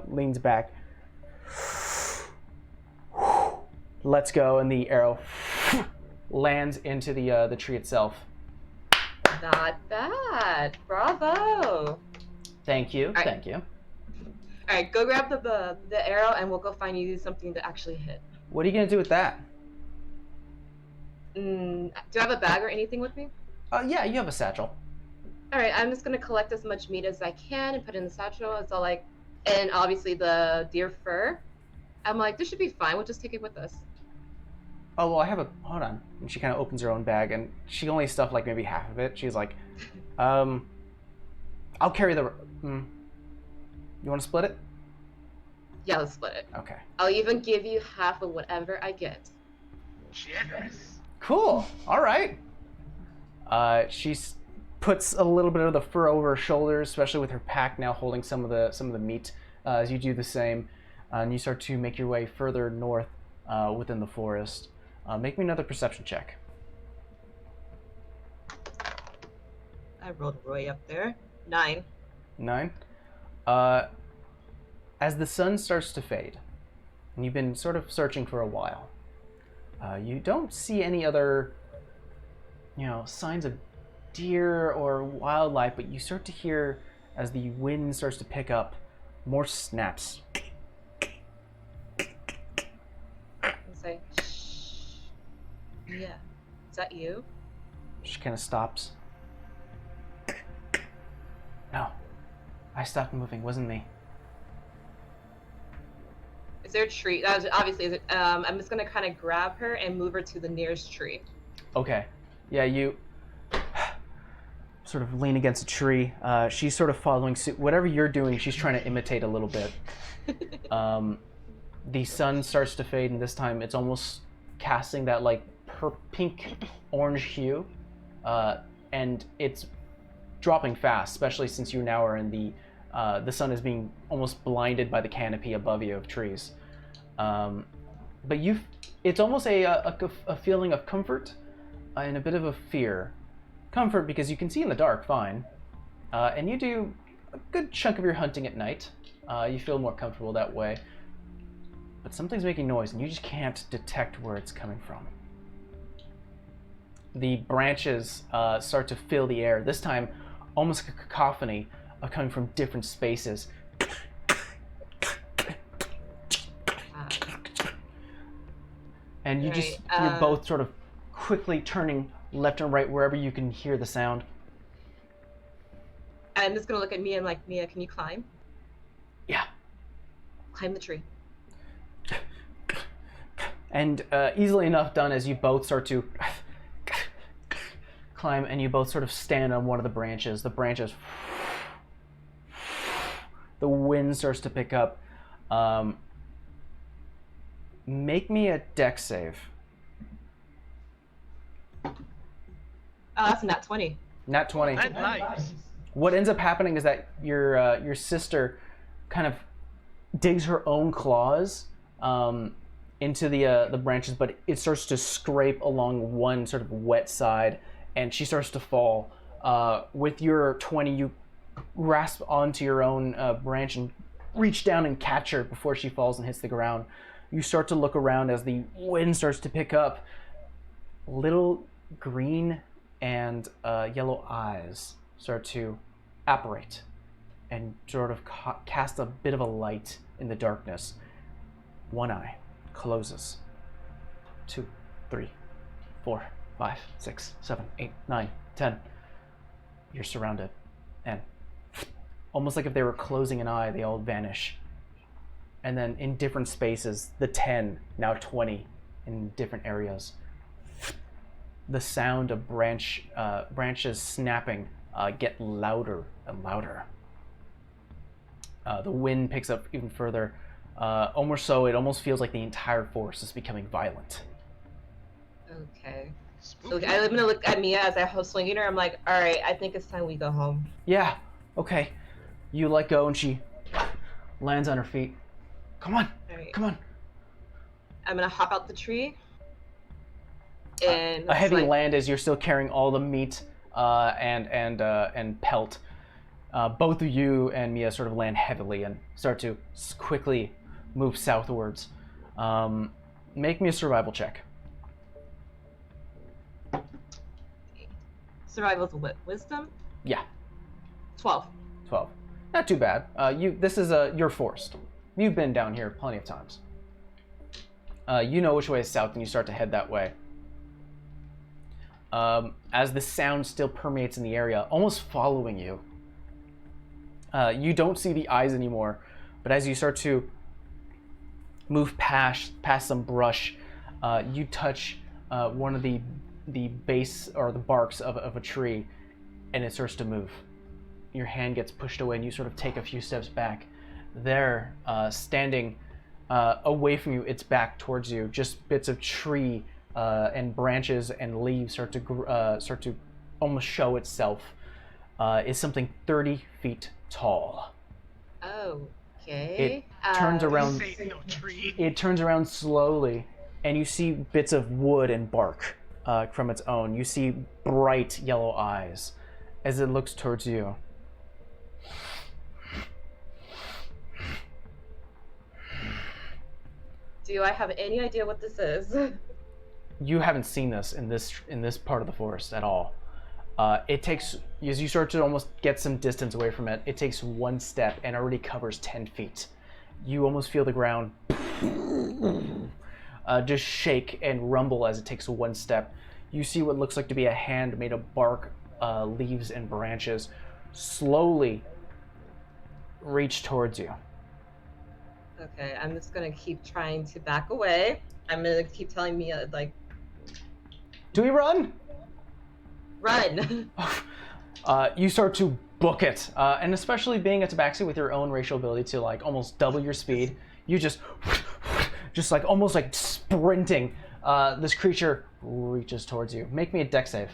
leans back, lets go, and the arrow lands into the tree itself. Not bad. Bravo. Thank you. right. Thank you. All right, go grab the arrow, and we'll go find you something to actually hit. What are you gonna do with that? Do I have a bag or anything with me? Yeah, you have a satchel. All right, I'm just gonna collect as much meat as I can and put it in the satchel. It's all like, and obviously the deer fur. I'm like, this should be fine. We'll just take it with us. Oh, well, I have a... Hold on. And she kind of opens her own bag, and she only stuffed, like, maybe half of it. She's like, I'll carry the... You want to split it? Yeah, let's split it. Okay. I'll even give you half of whatever I get. Generous. Cool. All right. She puts a little bit of the fur over her shoulders, especially with her pack now holding some of the meat, as you do the same. And you start to make your way further north within the forest. Make me another perception check. I rolled Roy up there. 9. 9. As the sun starts to fade, and you've been sort of searching for a while, you don't see any other, signs of deer or wildlife, but you start to hear, as the wind starts to pick up, more snaps. It's like, shh. Yeah. Is that you? She kind of stops. No. I stopped moving, wasn't me. Is there a tree? Obviously, is it, I'm just gonna kind of grab her and move her to the nearest tree. Okay. Yeah, you sort of lean against a tree. She's sort of following suit. Whatever you're doing, she's trying to imitate a little bit. The sun starts to fade, and this time it's almost casting that like pink orange hue, and it's dropping fast, especially since you now are in the sun is being almost blinded by the canopy above you of trees. But it's almost a feeling of comfort and a bit of a fear. Comfort because you can see in the dark fine, and you do a good chunk of your hunting at night. You feel more comfortable that way. But something's making noise, and you just can't detect where it's coming from. The branches start to fill the air, this time almost like a cacophony of coming from different spaces. And you you're both sort of quickly turning left and right wherever you can hear the sound. I'm just gonna look at Mia and like, Mia, can you climb? Yeah. Climb the tree. And easily enough done as you both start to climb, and you both sort of stand on one of the branches. The branches, the wind starts to pick up. Make me a dex save. Oh, that's a nat 20. Nat 20. Nice. What ends up happening is that your sister kind of digs her own claws into the branches, but it starts to scrape along one sort of wet side, and she starts to fall. With your 20, you grasp onto your own branch and reach down and catch her before she falls and hits the ground. You start to look around as the wind starts to pick up. Little green and yellow eyes start to apparate and sort of cast a bit of a light in the darkness. One eye closes. 2, 3, 4, 5, 6, 7, 8, 9, 10. You're surrounded. And almost like if they were closing an eye, they all vanish. And then in different spaces, the 10, now 20 in different areas. The sound of branches snapping get louder and louder. The wind picks up even further. Almost so, it almost feels like the entire forest is becoming violent. Okay. Spooky. So I'm gonna look at Mia as I'm swinging her. I'm like, all right, I think it's time we go home. Yeah, okay. You let go and she lands on her feet. Come on, All right. come on. I'm gonna hop out the tree. And A heavy like, land as you're still carrying all the meat and pelt. Both of you and Mia sort of land heavily and start to quickly move southwards. Make me a survival check. Survival's wisdom? Yeah, 12. 12. Not too bad. This is your forest. You've been down here plenty of times. You know which way is south, and you start to head that way. As the sound still permeates in the area, almost following you. You don't see the eyes anymore, but as you start to move past some brush, you touch one of the base or the barks of a tree, and it starts to move. Your hand gets pushed away, and you sort of take a few steps back. There, standing away from you, its back towards you, just bits of tree and branches and leaves start to almost show itself. Is something 30 feet tall. Okay. It turns around. This ain't no tree. It turns around slowly, and you see bits of wood and bark from its own. You see bright yellow eyes as it looks towards you. Do I have any idea what this is? You haven't seen this in this part of the forest at all. It takes, as you start to almost get some distance away from it, it takes one step and already covers 10 feet. You almost feel the ground just shake and rumble as it takes one step. you see what looks like to be a hand made of bark, leaves, and branches slowly reach towards you. Okay, I'm just gonna keep trying to back away. I'm gonna keep telling Mia, like, Do we run? run! You start to book it, and especially being a tabaxi with your own racial ability to like almost double your speed, you just like almost like sprinting. This creature reaches towards you. Make me a dex save.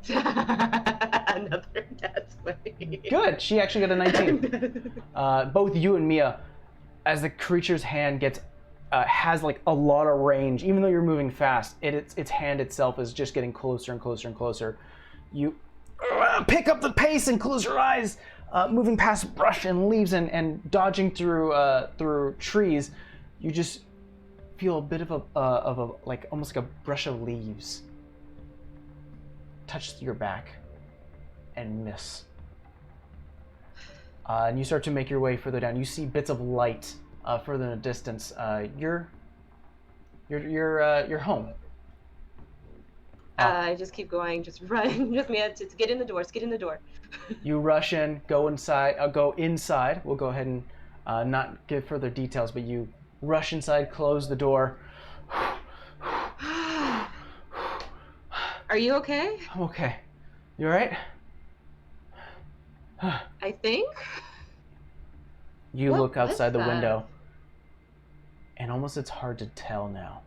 Another nat 20. Good. She actually got a 19. Both you and Mia, as the creature's hand gets has like a lot of range, even though you're moving fast, its hand itself is just getting closer and closer and closer. You pick up the pace and close your eyes, moving past brush and leaves and dodging through trees. You just feel a bit of a like almost like a brush of leaves touch your back and miss. And you start to make your way further down. You see bits of light further in the distance. You're home. I just keep going, just run, just Mia, to get in the door, get in the door. You rush in, go inside. Go inside. We'll go ahead and not give further details, but you rush inside, close the door. Are you okay? I'm okay. You alright? I think. You What look outside the was that? window, and almost it's hard to tell now.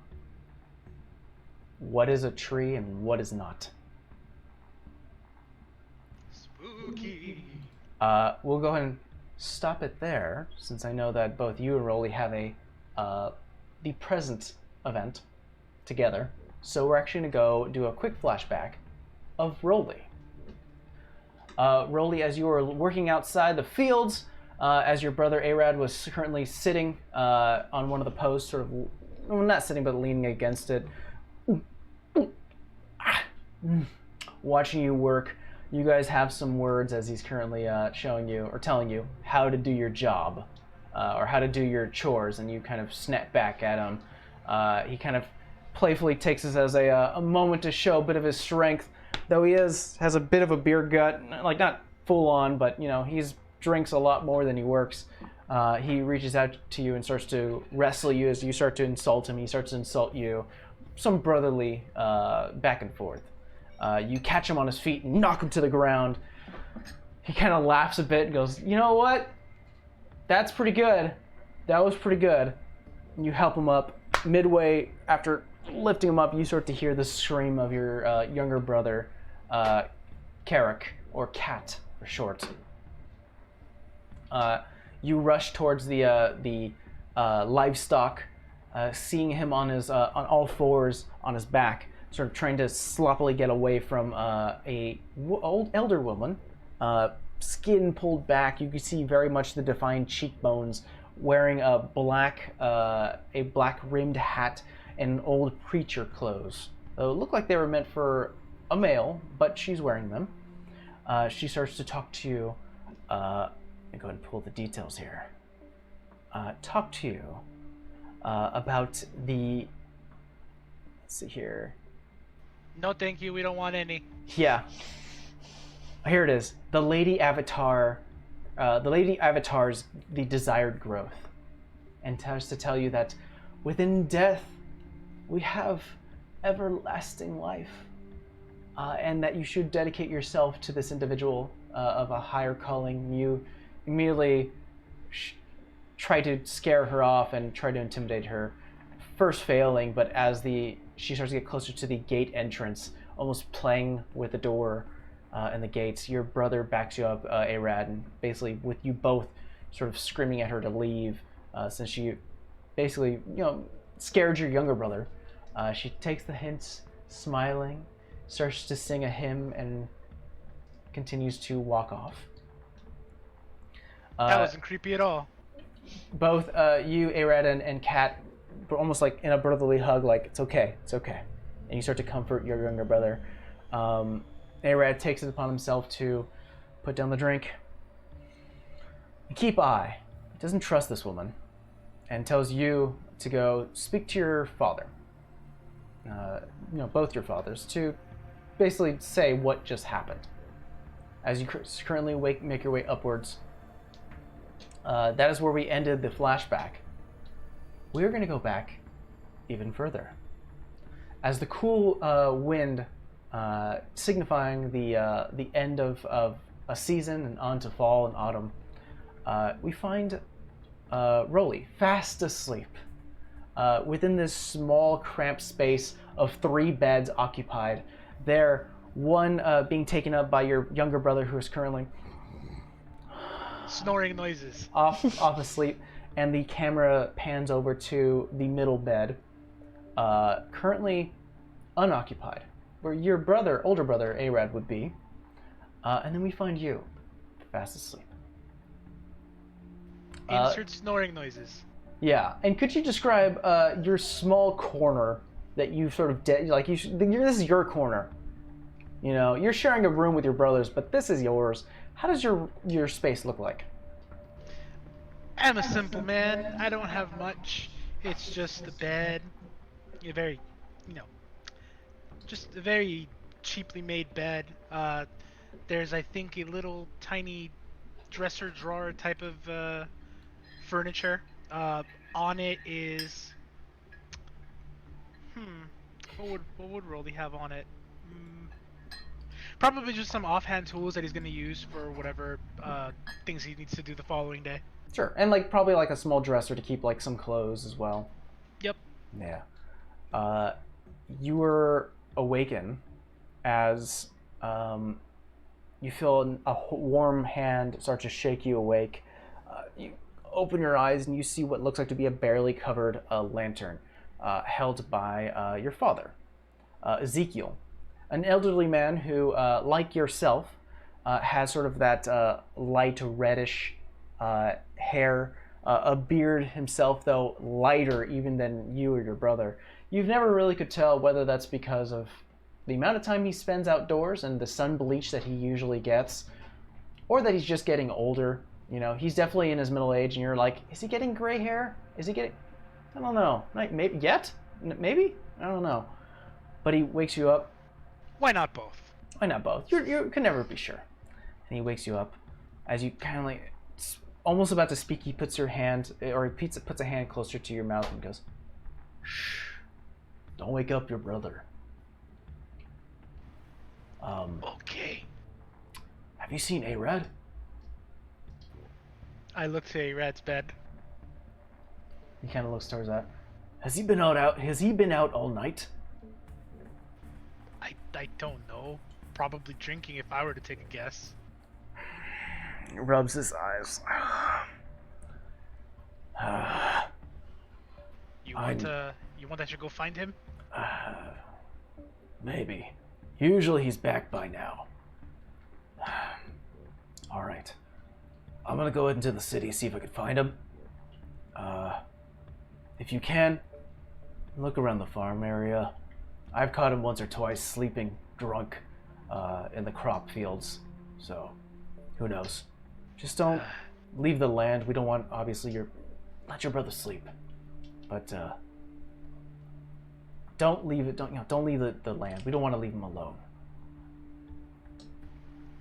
What is a tree and what is not? Spooky. We'll go ahead and stop it there, since I know that both you and Roly have the present event together. So we're actually going to go do a quick flashback of Roly. Roly, as you were working outside the fields, as your brother Arad was currently sitting on one of the posts, sort of, well, not sitting, but leaning against it, watching you work. You guys have some words as he's currently showing you or telling you how to do your job or how to do your chores, and you kind of snap back at him. He kind of playfully takes this as a moment to show a bit of his strength, though he has a bit of a beer gut, like not full on, but you know, he's drinks a lot more than he works. He reaches out to you and starts to wrestle you as you start to insult him. He starts to insult you. Some brotherly back and forth. You catch him on his feet and knock him to the ground. He kind of laughs a bit and goes, "You know what? That's pretty good. That was pretty good." And you help him up. Midway after lifting him up, you start to hear the scream of your younger brother, Carrick, or Cat for short. You rush towards the livestock, seeing him on his on all fours on his back, sort of trying to sloppily get away from old elder woman, skin pulled back. You can see very much the defined cheekbones, wearing a black rimmed hat and old preacher clothes. It looked like they were meant for a male, but she's wearing them. She starts to talk to you. Let me go ahead and pull the details here. Talk to you about the. Let's see here. No, thank you. We don't want any. Yeah. Here it is. The Lady Avatar. The Lady Avatar's the desired growth, and tries to tell you that within death we have everlasting life, and that you should dedicate yourself to this individual of a higher calling. You immediately try to scare her off and try to intimidate her, first failing, but as she starts to get closer to the gate entrance, almost playing with the door and the gates, your brother backs you up, Arad, and basically with you both sort of screaming at her to leave, since she basically, scared your younger brother. She takes the hints, smiling, starts to sing a hymn, and continues to walk off. That wasn't creepy at all. Both you, Arad, and Kat, almost like in a brotherly hug, like, it's okay, and you start to comfort your younger brother. Arad takes it upon himself to put down the drink and keep eye. He doesn't trust this woman, and tells you, to go speak to your father. Both your fathers, to basically say what just happened. As you currently make your way upwards, that is where we ended the flashback. We're going to go back even further. As the cool wind, signifying the end of a season and on to fall and autumn, we find Roly fast asleep within this small cramped space of 3 beds occupied. There, one being taken up by your younger brother, who is currently Snoring noises. off asleep, and the camera pans over to the middle bed, currently unoccupied, where your older brother Arad would be, and then we find you fast asleep. Insert snoring noises. Yeah, and could you describe your small corner that you sort of this is your corner. You're sharing a room with your brothers, but this is yours. How does your space look like? I'm a simple man. I don't have much. It's just a bed. Just a very cheaply made bed. There's, I think, a little tiny dresser drawer type of furniture. On it is... What would Roly have on it? Probably just some offhand tools that he's going to use for whatever things he needs to do the following day. Sure, and probably a small dresser to keep some clothes as well. Yep. Yeah. You were awakened as you feel a warm hand start to shake you awake. You open your eyes and you see what looks like to be a barely covered lantern held by your father, Ezekiel, an elderly man who, like yourself, has sort of that light reddish hair, a beard himself, though lighter even than you or your brother. You've never really could tell whether that's because of the amount of time he spends outdoors and the sun bleach that he usually gets, or that he's just getting older. He's definitely in his middle age, and you're like, is he getting gray hair? Is he getting... I don't know. Maybe yet? Maybe? I don't know. But he wakes you up. Why not both? Why not both? You can never be sure. And he wakes you up. As you kind of almost about to speak, he puts your hand, or he puts a hand closer to your mouth and goes, shh, don't wake up your brother. Okay. Have you seen Arad? I look to Arad's bed. He kind of looks towards that. Has he been out all night? I don't know. Probably drinking if I were to take a guess. He rubs his eyes. You want I should go find him? Maybe. Usually he's back by now. All right. I'm gonna go into the city, see if I can find him. If you can, look around the farm area. I've caught him once or twice sleeping drunk in the crop fields, so who knows. Just don't leave the land. We don't want, obviously, let your brother sleep, but don't leave it. Don't leave the land. We don't want to leave him alone.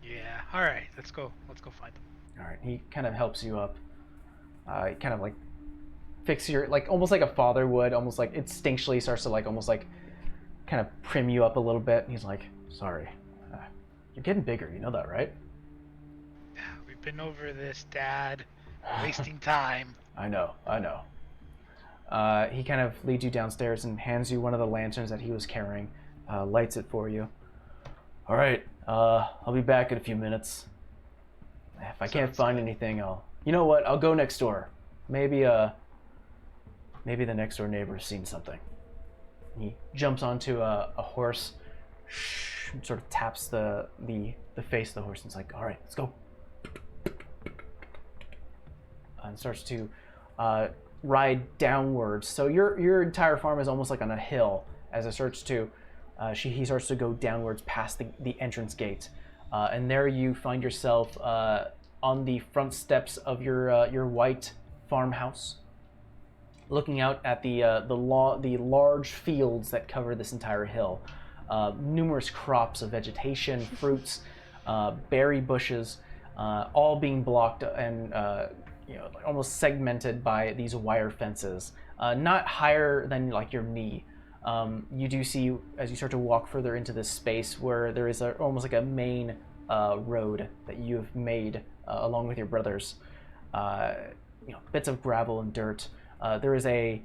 Yeah. All right. Let's go find him. All right. He kind of helps you up. He kind of fix your, almost like a father would, almost instinctually starts to almost kind of prim you up a little bit. And he's like, sorry, you're getting bigger. You know that, right? We've been over this, Dad. Wasting time. I know. He kind of leads you downstairs and hands you one of the lanterns that he was carrying, lights it for you. All right, I'll be back in a few minutes. If I can't find anything, you know what? I'll go next door. Maybe the next door neighbor's seen something. He jumps onto a horse, sort of taps the face of the horse, and is like, all right, let's go. And starts to ride downwards. So your entire farm is almost on a hill as it starts to, he starts to go downwards past the entrance gate. And there you find yourself on the front steps of your white farmhouse. looking out at the large fields that cover this entire hill. Numerous crops of vegetation, fruits, berry bushes, all being blocked and almost segmented by these wire fences, not higher than like your knee. You do see as you start to walk further into this space where there is almost like a main road that you've made along with your brothers. Bits of gravel and dirt. There is a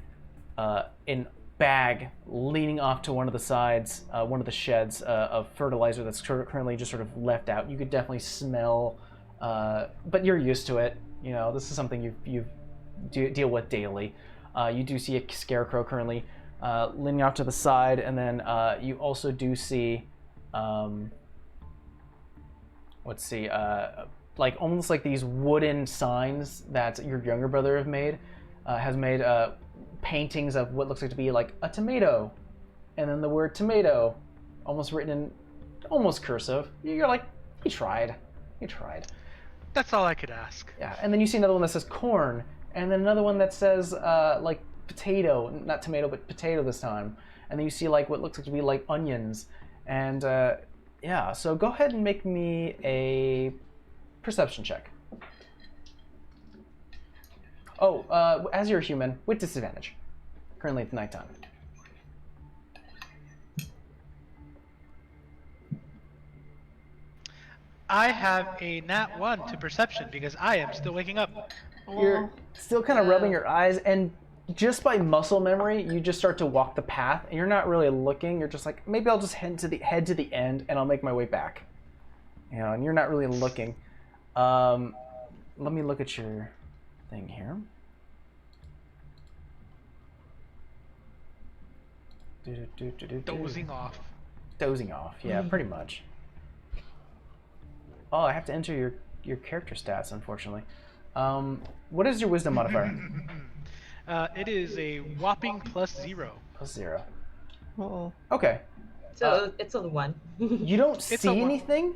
bag leaning off to one of the sides, one of the sheds of fertilizer that's currently just sort of left out. You could definitely smell, but you're used to it. This is something you deal with daily. You do see a scarecrow currently leaning off to the side, and then you also do see, like almost like these wooden signs that your younger brother has made paintings of what looks like to be like a tomato, and then the word tomato, almost written in almost cursive. You're like, he tried. That's all I could ask. Yeah, and then you see another one that says corn, and then another one that says like potato, not tomato, but potato this time. And then you see like what looks like to be like onions, and yeah. So go ahead and make me a perception check. Oh, as you're a human, with disadvantage. Currently it's nighttime. I have a nat 1 to perception because I am still waking up. You're still kind of rubbing your eyes, and just by muscle memory, you just start to walk the path, and you're not really looking. You're just like, maybe I'll just head to the end, and I'll make my way back. And you're not really looking. Let me look at your thing here. Dozing off. Dozing off, yeah, pretty much. Oh, I have to enter your character stats, unfortunately. What is your wisdom modifier? It is a whopping +0. +0. Uh-oh. Okay. So it's a 1. You don't It's see a one. anything,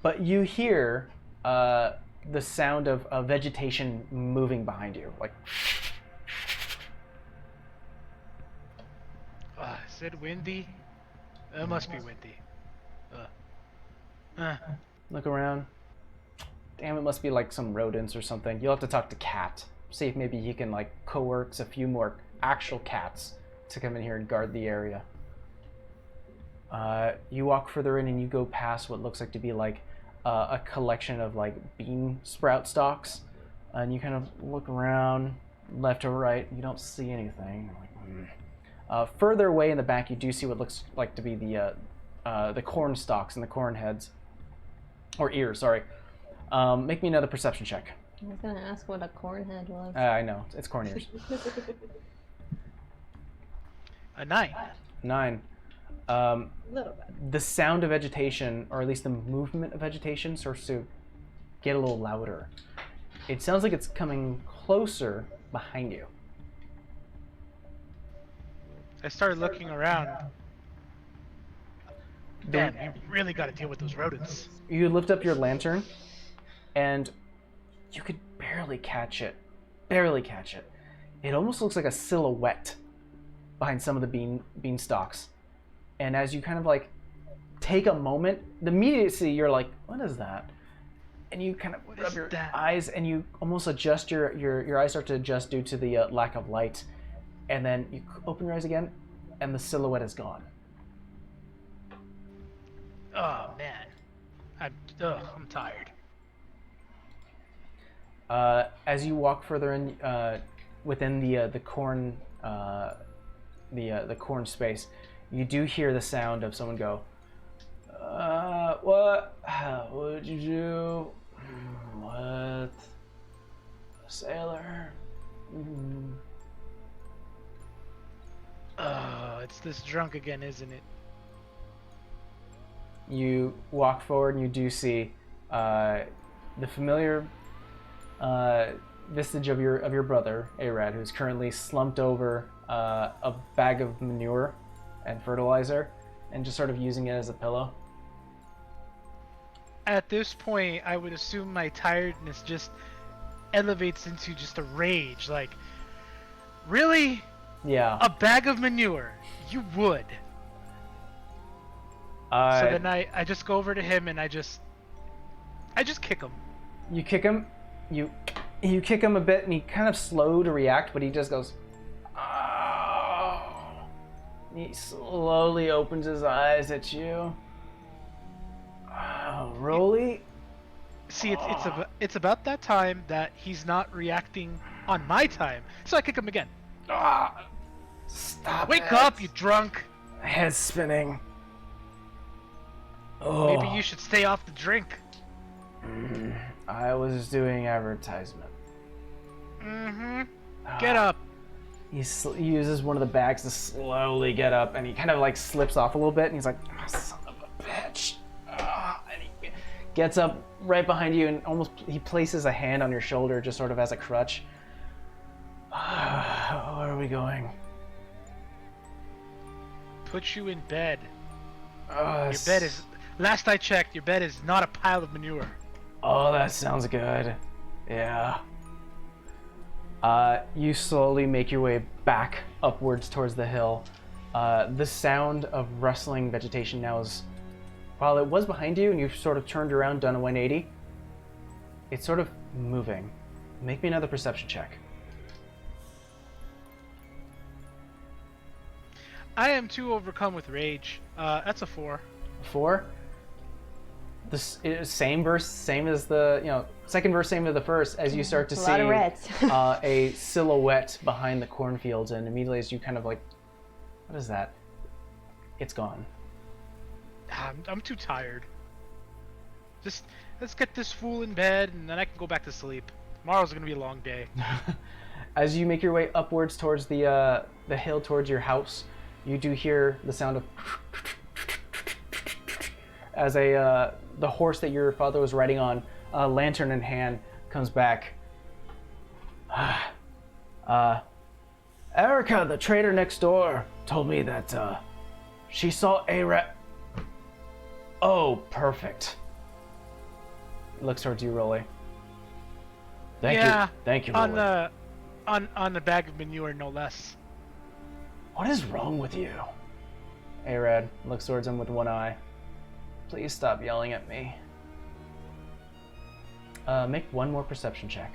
but you hear the sound of vegetation moving behind you. Like, Is it windy? It must be windy. look around. Damn, it must be like some rodents or something. You'll have to talk to Cat. See if maybe he can like coerce a few more actual cats to come in here and guard the area. You walk further in and you go past what looks like to be like a collection of like bean sprout stalks, and you kind of look around left or right. You don't see anything. Further away in the back, you do see what looks like to be the corn stalks and the corn heads, or ears. Sorry. Make me another perception check. I was gonna ask what a corn head was. I know it's corn ears. A 9. 9. A little bit. The sound of vegetation, or at least the movement of vegetation, starts to get a little louder. It sounds like it's coming closer behind you. I started looking around. Man, you really got to deal with those rodents. You lift up your lantern, and you could barely catch it. Barely catch it. It almost looks like a silhouette behind some of the bean stalks. And as you kind of like take a moment, immediately you're like, what is that? And you kind of rub your eyes, and you almost adjust your eyes start to adjust due to the lack of light. And then you open your eyes again, and the silhouette is gone. Oh man, I'm tired. As you walk further in within the corn the corn space, you do hear the sound of someone go, "What? What did you do? What? A sailor?" Oh, it's this drunk again, isn't it? You walk forward and you do see the familiar vestige of your brother, Arad, who's currently slumped over a bag of manure and fertilizer and just sort of using it as a pillow. At this point, I would assume my tiredness just elevates into just a rage. Like, Really? Yeah. A bag of manure? You would. So then I just go over to him and I just kick him. You kick him. You kick him a bit, and he kind of slow to react, but he just goes. Oh. He slowly opens his eyes at you. Oh, Roly. See, it's about that time that he's not reacting on my time, so I kick him again. Stop Wake it. up, you drunk! Head's spinning. Oh. Maybe you should stay off the drink. I was doing advertisement. Mm-hmm. Get up. He uses one of the bags to slowly get up, and he kind of like slips off a little bit, and he's like, oh, son of a bitch. And he gets up right behind you, and he places a hand on your shoulder just sort of as a crutch. Where are we going? Put you in bed. Your Your bed is... Last I checked, your bed is not a pile of manure. Oh, that sounds good. Yeah. You slowly make your way back upwards towards the hill. The sound of rustling vegetation now is, while it was behind you and you've sort of turned around, done a 180, it's sort of moving. Make me another perception check. I am too overcome with rage. That's a 4. 4. Same verse, same as the, second verse, same as the first, as you start to A see lot of reds. a silhouette behind the cornfields, and immediately as you kind of like, what is that? It's gone. I'm too tired. Just let's get this fool in bed, and then I can go back to sleep. Tomorrow's gonna be a long day. As you make your way upwards towards the hill towards your house, you do hear the sound of as the horse that your father was riding on, lantern in hand, comes back. Erica, the trader next door, told me that she saw a rat. Oh, perfect. Looks towards you, Roly. Thank you, Roly. On the bag of manure, no less. What is wrong with you? Arad looks towards him with one eye. Please stop yelling at me. Make one more perception check.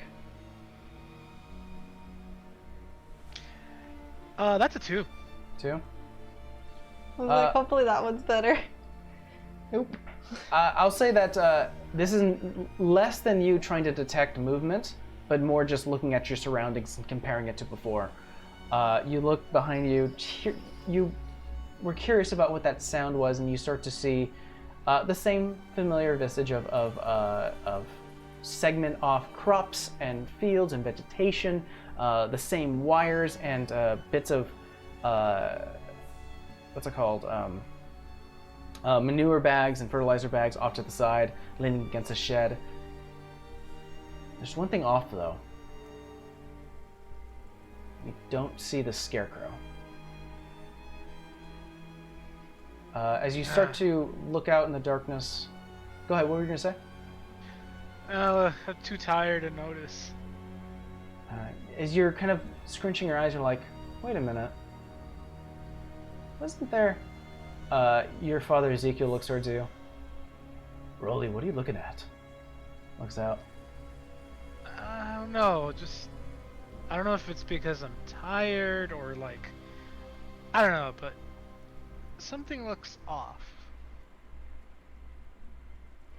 That's a 2. 2? I was like, hopefully that one's better. Nope. I'll say that this is less than you trying to detect movement, but more just looking at your surroundings and comparing it to before. You look behind you, you were curious about what that sound was, and you start to see the same familiar visage of segment off crops and fields and vegetation, the same wires and bits of what's it called? Manure bags and fertilizer bags off to the side, leaning against a shed. There's one thing off though. You don't see the scarecrow. As you start to look out in the darkness, go ahead. What were you gonna say? I'm too tired to notice. As you're kind of scrunching your eyes, you're like, wait a minute. Wasn't there? Your father Ezekiel looks towards you. Roly, what are you looking at? Looks out. I don't know. I don't know if it's because I'm tired or I don't know, but something looks off.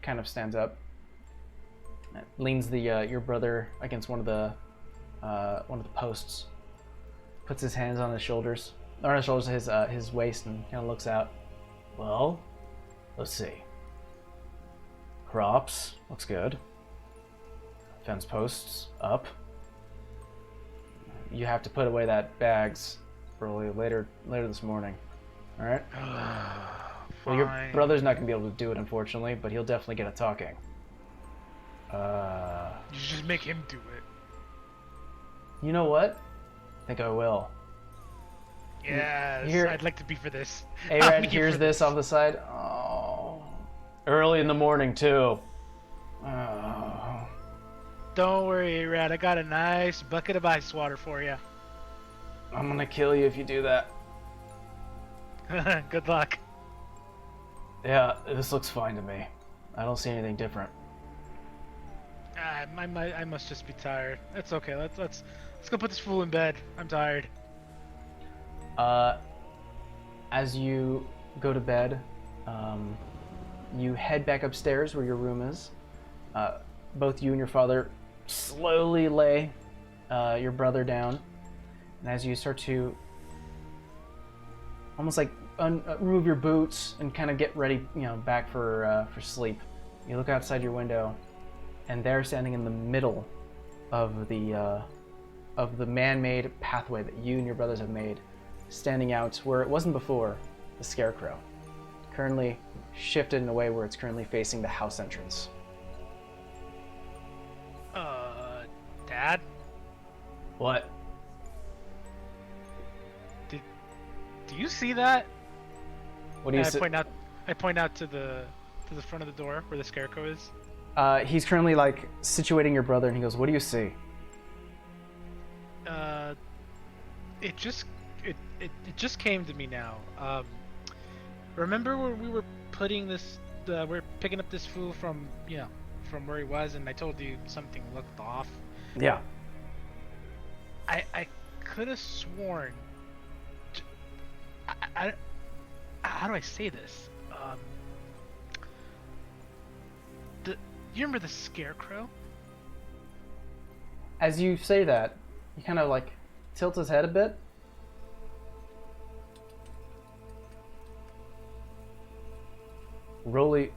Kind of stands up. Leans your brother against one of the posts. Puts his hands on his shoulders, or on his shoulders, his waist, and kind of looks out. Well, let's see. Crops looks good. Fence posts up. You have to put away that bags early later this morning. All right. Well, your brother's not gonna be able to do it, unfortunately, but he'll definitely get a talking. You should just make him do it. You know what? I think I will. Yes, I'd like to be for this. Arad hears this off the side. Oh, early in the morning too. Oh. Don't worry, Arad. I got a nice bucket of ice water for you. I'm gonna kill you if you do that. Good luck. Yeah, this looks fine to me. I don't see anything different. I must just be tired. It's okay. Let's go put this fool in bed. I'm tired. As you go to bed, you head back upstairs where your room is. Both you and your father slowly lay your brother down, and as you start to almost like remove your boots and kind of get ready, back for sleep, you look outside your window, and there, standing in the middle of the man-made pathway that you and your brothers have made, standing out where it wasn't before, the Scarecrow, currently shifted in a way where it's currently facing the house entrance. Dad? What? Do you see that? What do you see? I point out to the front of the door where the Scarecrow is. He's currently like situating your brother, and he goes, "What do you see?" It just came to me now. Remember where we were putting this? We're picking up this fool from from where he was, and I told you something looked off. Yeah. I could have sworn. How do I say this? You remember the Scarecrow? As you say that, he kind of like tilts his head a bit. Roly,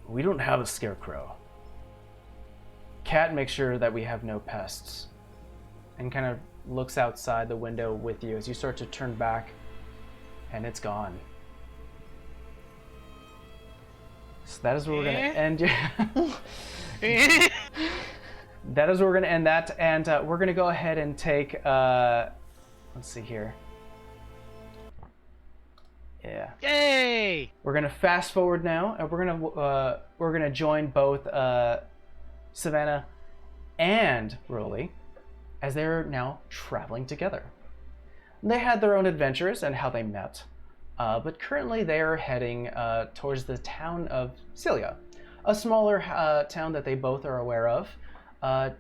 we don't have a Scarecrow. Cat makes sure that we have no pests, and kind of looks outside the window with you as you start to turn back, and it's gone. So that is where we're gonna end. That is where we're gonna end that, and we're gonna go ahead and take. Let's see here. Yeah. Yay! We're gonna fast forward now, and we're gonna join both Savannah and Roly as they're now traveling together. They had their own adventures and how they met, but currently they are heading towards the town of Celia, a smaller town that they both are aware of,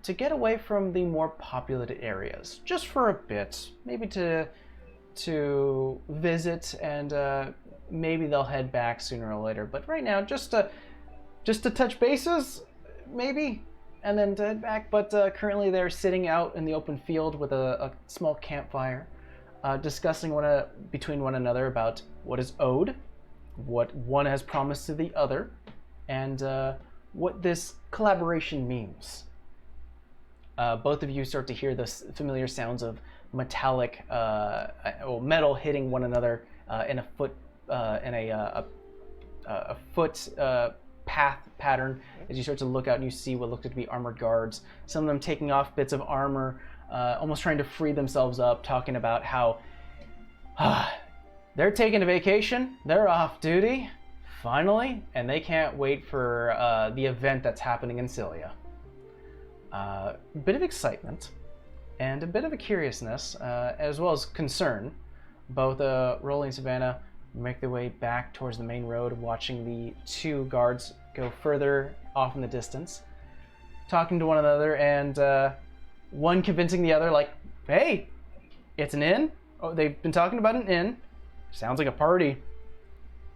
to get away from the more populated areas, just for a bit, maybe to visit, and maybe they'll head back sooner or later. But right now, just to touch bases, maybe, and then to head back. But currently they're sitting out in the open field with a small campfire, discussing between one another about what is owed, what one has promised to the other, and what this collaboration means. Both of you start to hear the familiar sounds of metallic, metal hitting one another in a foot path pattern. As you start to look out, and you see what look to be armored guards. Some of them taking off bits of armor, almost trying to free themselves up, talking about how they're taking a vacation, they're off duty, finally, and they can't wait for the event that's happening in Celia. A bit of excitement and a bit of a curiousness, as well as concern. Both Roly and Savannah make their way back towards the main road, watching the two guards go further off in the distance, talking to one another, and one convincing the other, like, "Hey, it's an inn. Oh, they've been talking about an inn. Sounds like a party.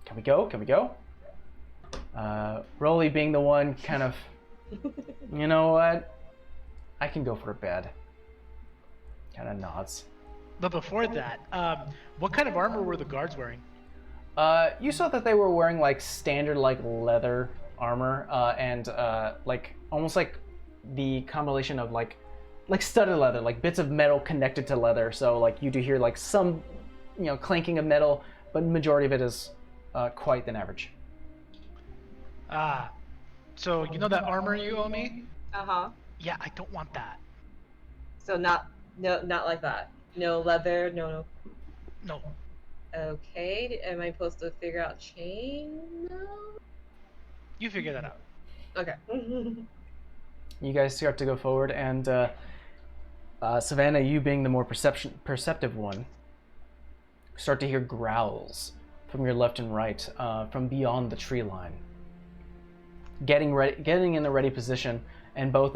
Can we go? Can we go?" Roly being the one kind of, "You know what? I can go for a bed." Kind of nods. But before that, what kind of armor were the guards wearing? You saw that they were wearing like standard like leather armor, and like almost like the combination of like studded leather, like bits of metal connected to leather. So like you do hear like some clanking of metal, but the majority of it is quite than average. So you know that armor you owe me? Uh-huh. Yeah, I don't want that. So not like that. No leather, no. No. Okay, am I supposed to figure out chain? No. You figure that out. Okay. You guys start to go forward, and Savannah, you being the more perceptive one, start to hear growls from your left and right, from beyond the tree line. Getting in a ready position, and both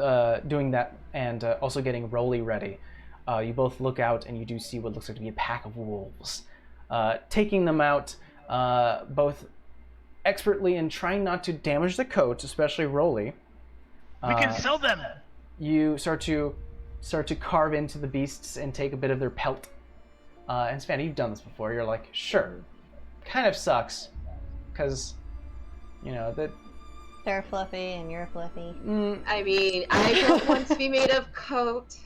doing that and also getting Roly ready. You both look out and you do see what looks like to be a pack of wolves, taking them out both expertly in trying not to damage the coats, especially Roly. We can sell them. You start to carve into the beasts and take a bit of their pelt. And Savannah, you've done this before. You're like, sure, kind of sucks, because that. They're fluffy and you're fluffy. I mean, I don't want to be made of coat,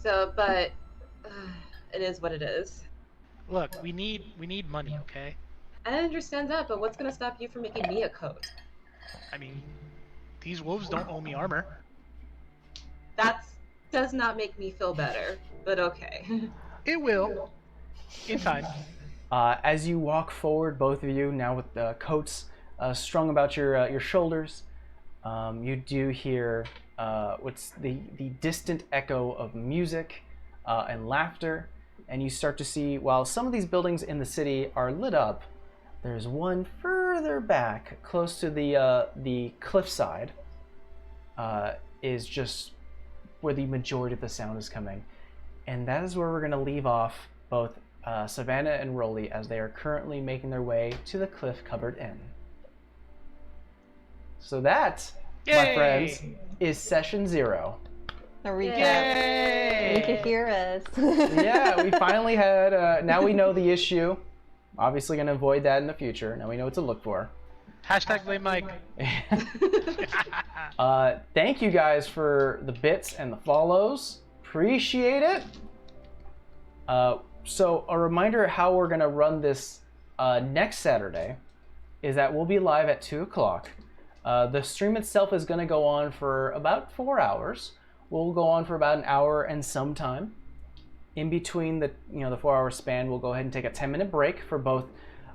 but it is what it is. Look, we need money, okay? I understand that, but what's gonna stop you from making me a coat? I mean, these wolves don't owe me armor. That does not make me feel better, but okay. It will, in time. As you walk forward, both of you, now with the coats strung about your shoulders, you do hear what's the distant echo of music and laughter, and you start to see, while some of these buildings in the city are lit up, there's one further back, close to the cliffside, is just where the majority of the sound is coming. And that is where we're going to leave off both Savannah and Roly, as they are currently making their way to the cliff-covered inn. So that, my friends, is session 0. A recap. Yay! You can hear us. Yeah, we finally had, now we know the issue. Obviously going to avoid that in the future. Now we know what to look for. Hashtag blame Mike. Thank you guys for the bits and the follows. Appreciate it. So a reminder how we're going to run this next Saturday is that we'll be live at 2 o'clock. The stream itself is going to go on for about 4 hours. We'll go on for about an hour and some time. In between the 4-hour span, we'll go ahead and take a 10-minute break for both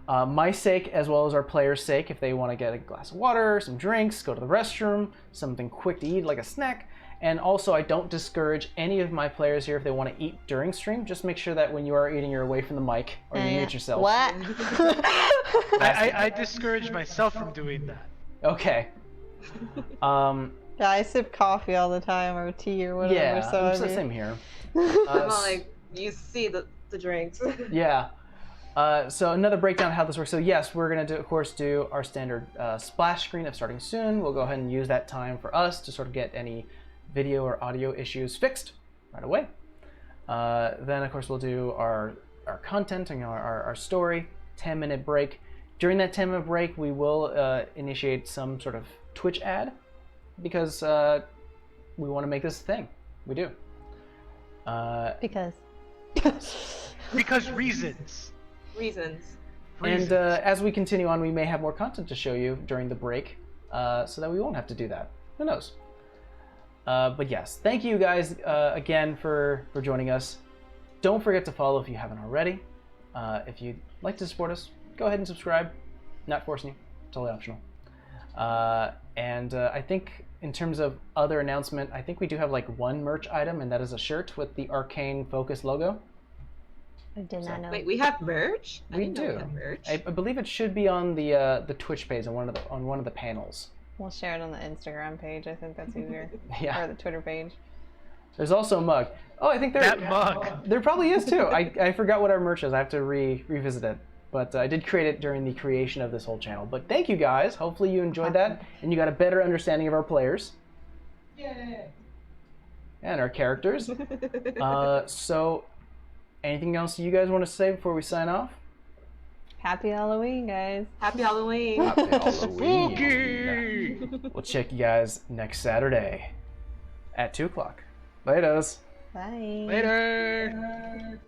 my sake as well as our players' sake. If they want to get a glass of water, some drinks, go to the restroom, something quick to eat like a snack. And also, I don't discourage any of my players here if they want to eat during stream. Just make sure that when you are eating, you're away from the mic or you mute yourself. What? I discourage myself from doing that. Okay. Yeah, I sip coffee all the time or tea or whatever. Yeah, so it's the same here. I'm all like, you see the drinks. Yeah. So another breakdown of how this works. So yes, we're going to, of course, do our standard splash screen of starting soon. We'll go ahead and use that time for us to sort of get any video or audio issues fixed right away. Then, of course, we'll do our content and our story, 10-minute break. During that 10-minute break, we will initiate some sort of Twitch ad because we want to make this a thing. We do. Because. Because reasons. Reasons. And as we continue on, we may have more content to show you during the break, so that we won't have to do that. Who knows? But yes, thank you guys again for joining us. Don't forget to follow if you haven't already. If you'd like to support us, go ahead and subscribe. Not forcing you, totally optional. And I think in terms of other announcement, I think we do have like one merch item, and that is a shirt with the Arcane Focus logo. I did not know. Wait, we have merch? I We didn't know do. we had merch. I believe it should be on the Twitch page on one of the panels. We'll share it on the Instagram page. I think that's easier. Yeah. Or the Twitter page. There's also a mug. Oh, I think That mug. there probably is too. I forgot what our merch is. I have to revisit it. But I did create it during the creation of this whole channel. But thank you guys. Hopefully you enjoyed that and you got a better understanding of our players. Yay. And our characters. So anything else you guys want to say before we sign off? Happy Halloween, guys. Happy Halloween. Happy Halloween. Spooky. We'll check you guys next Saturday at 2 o'clock. Laters. Bye. Later.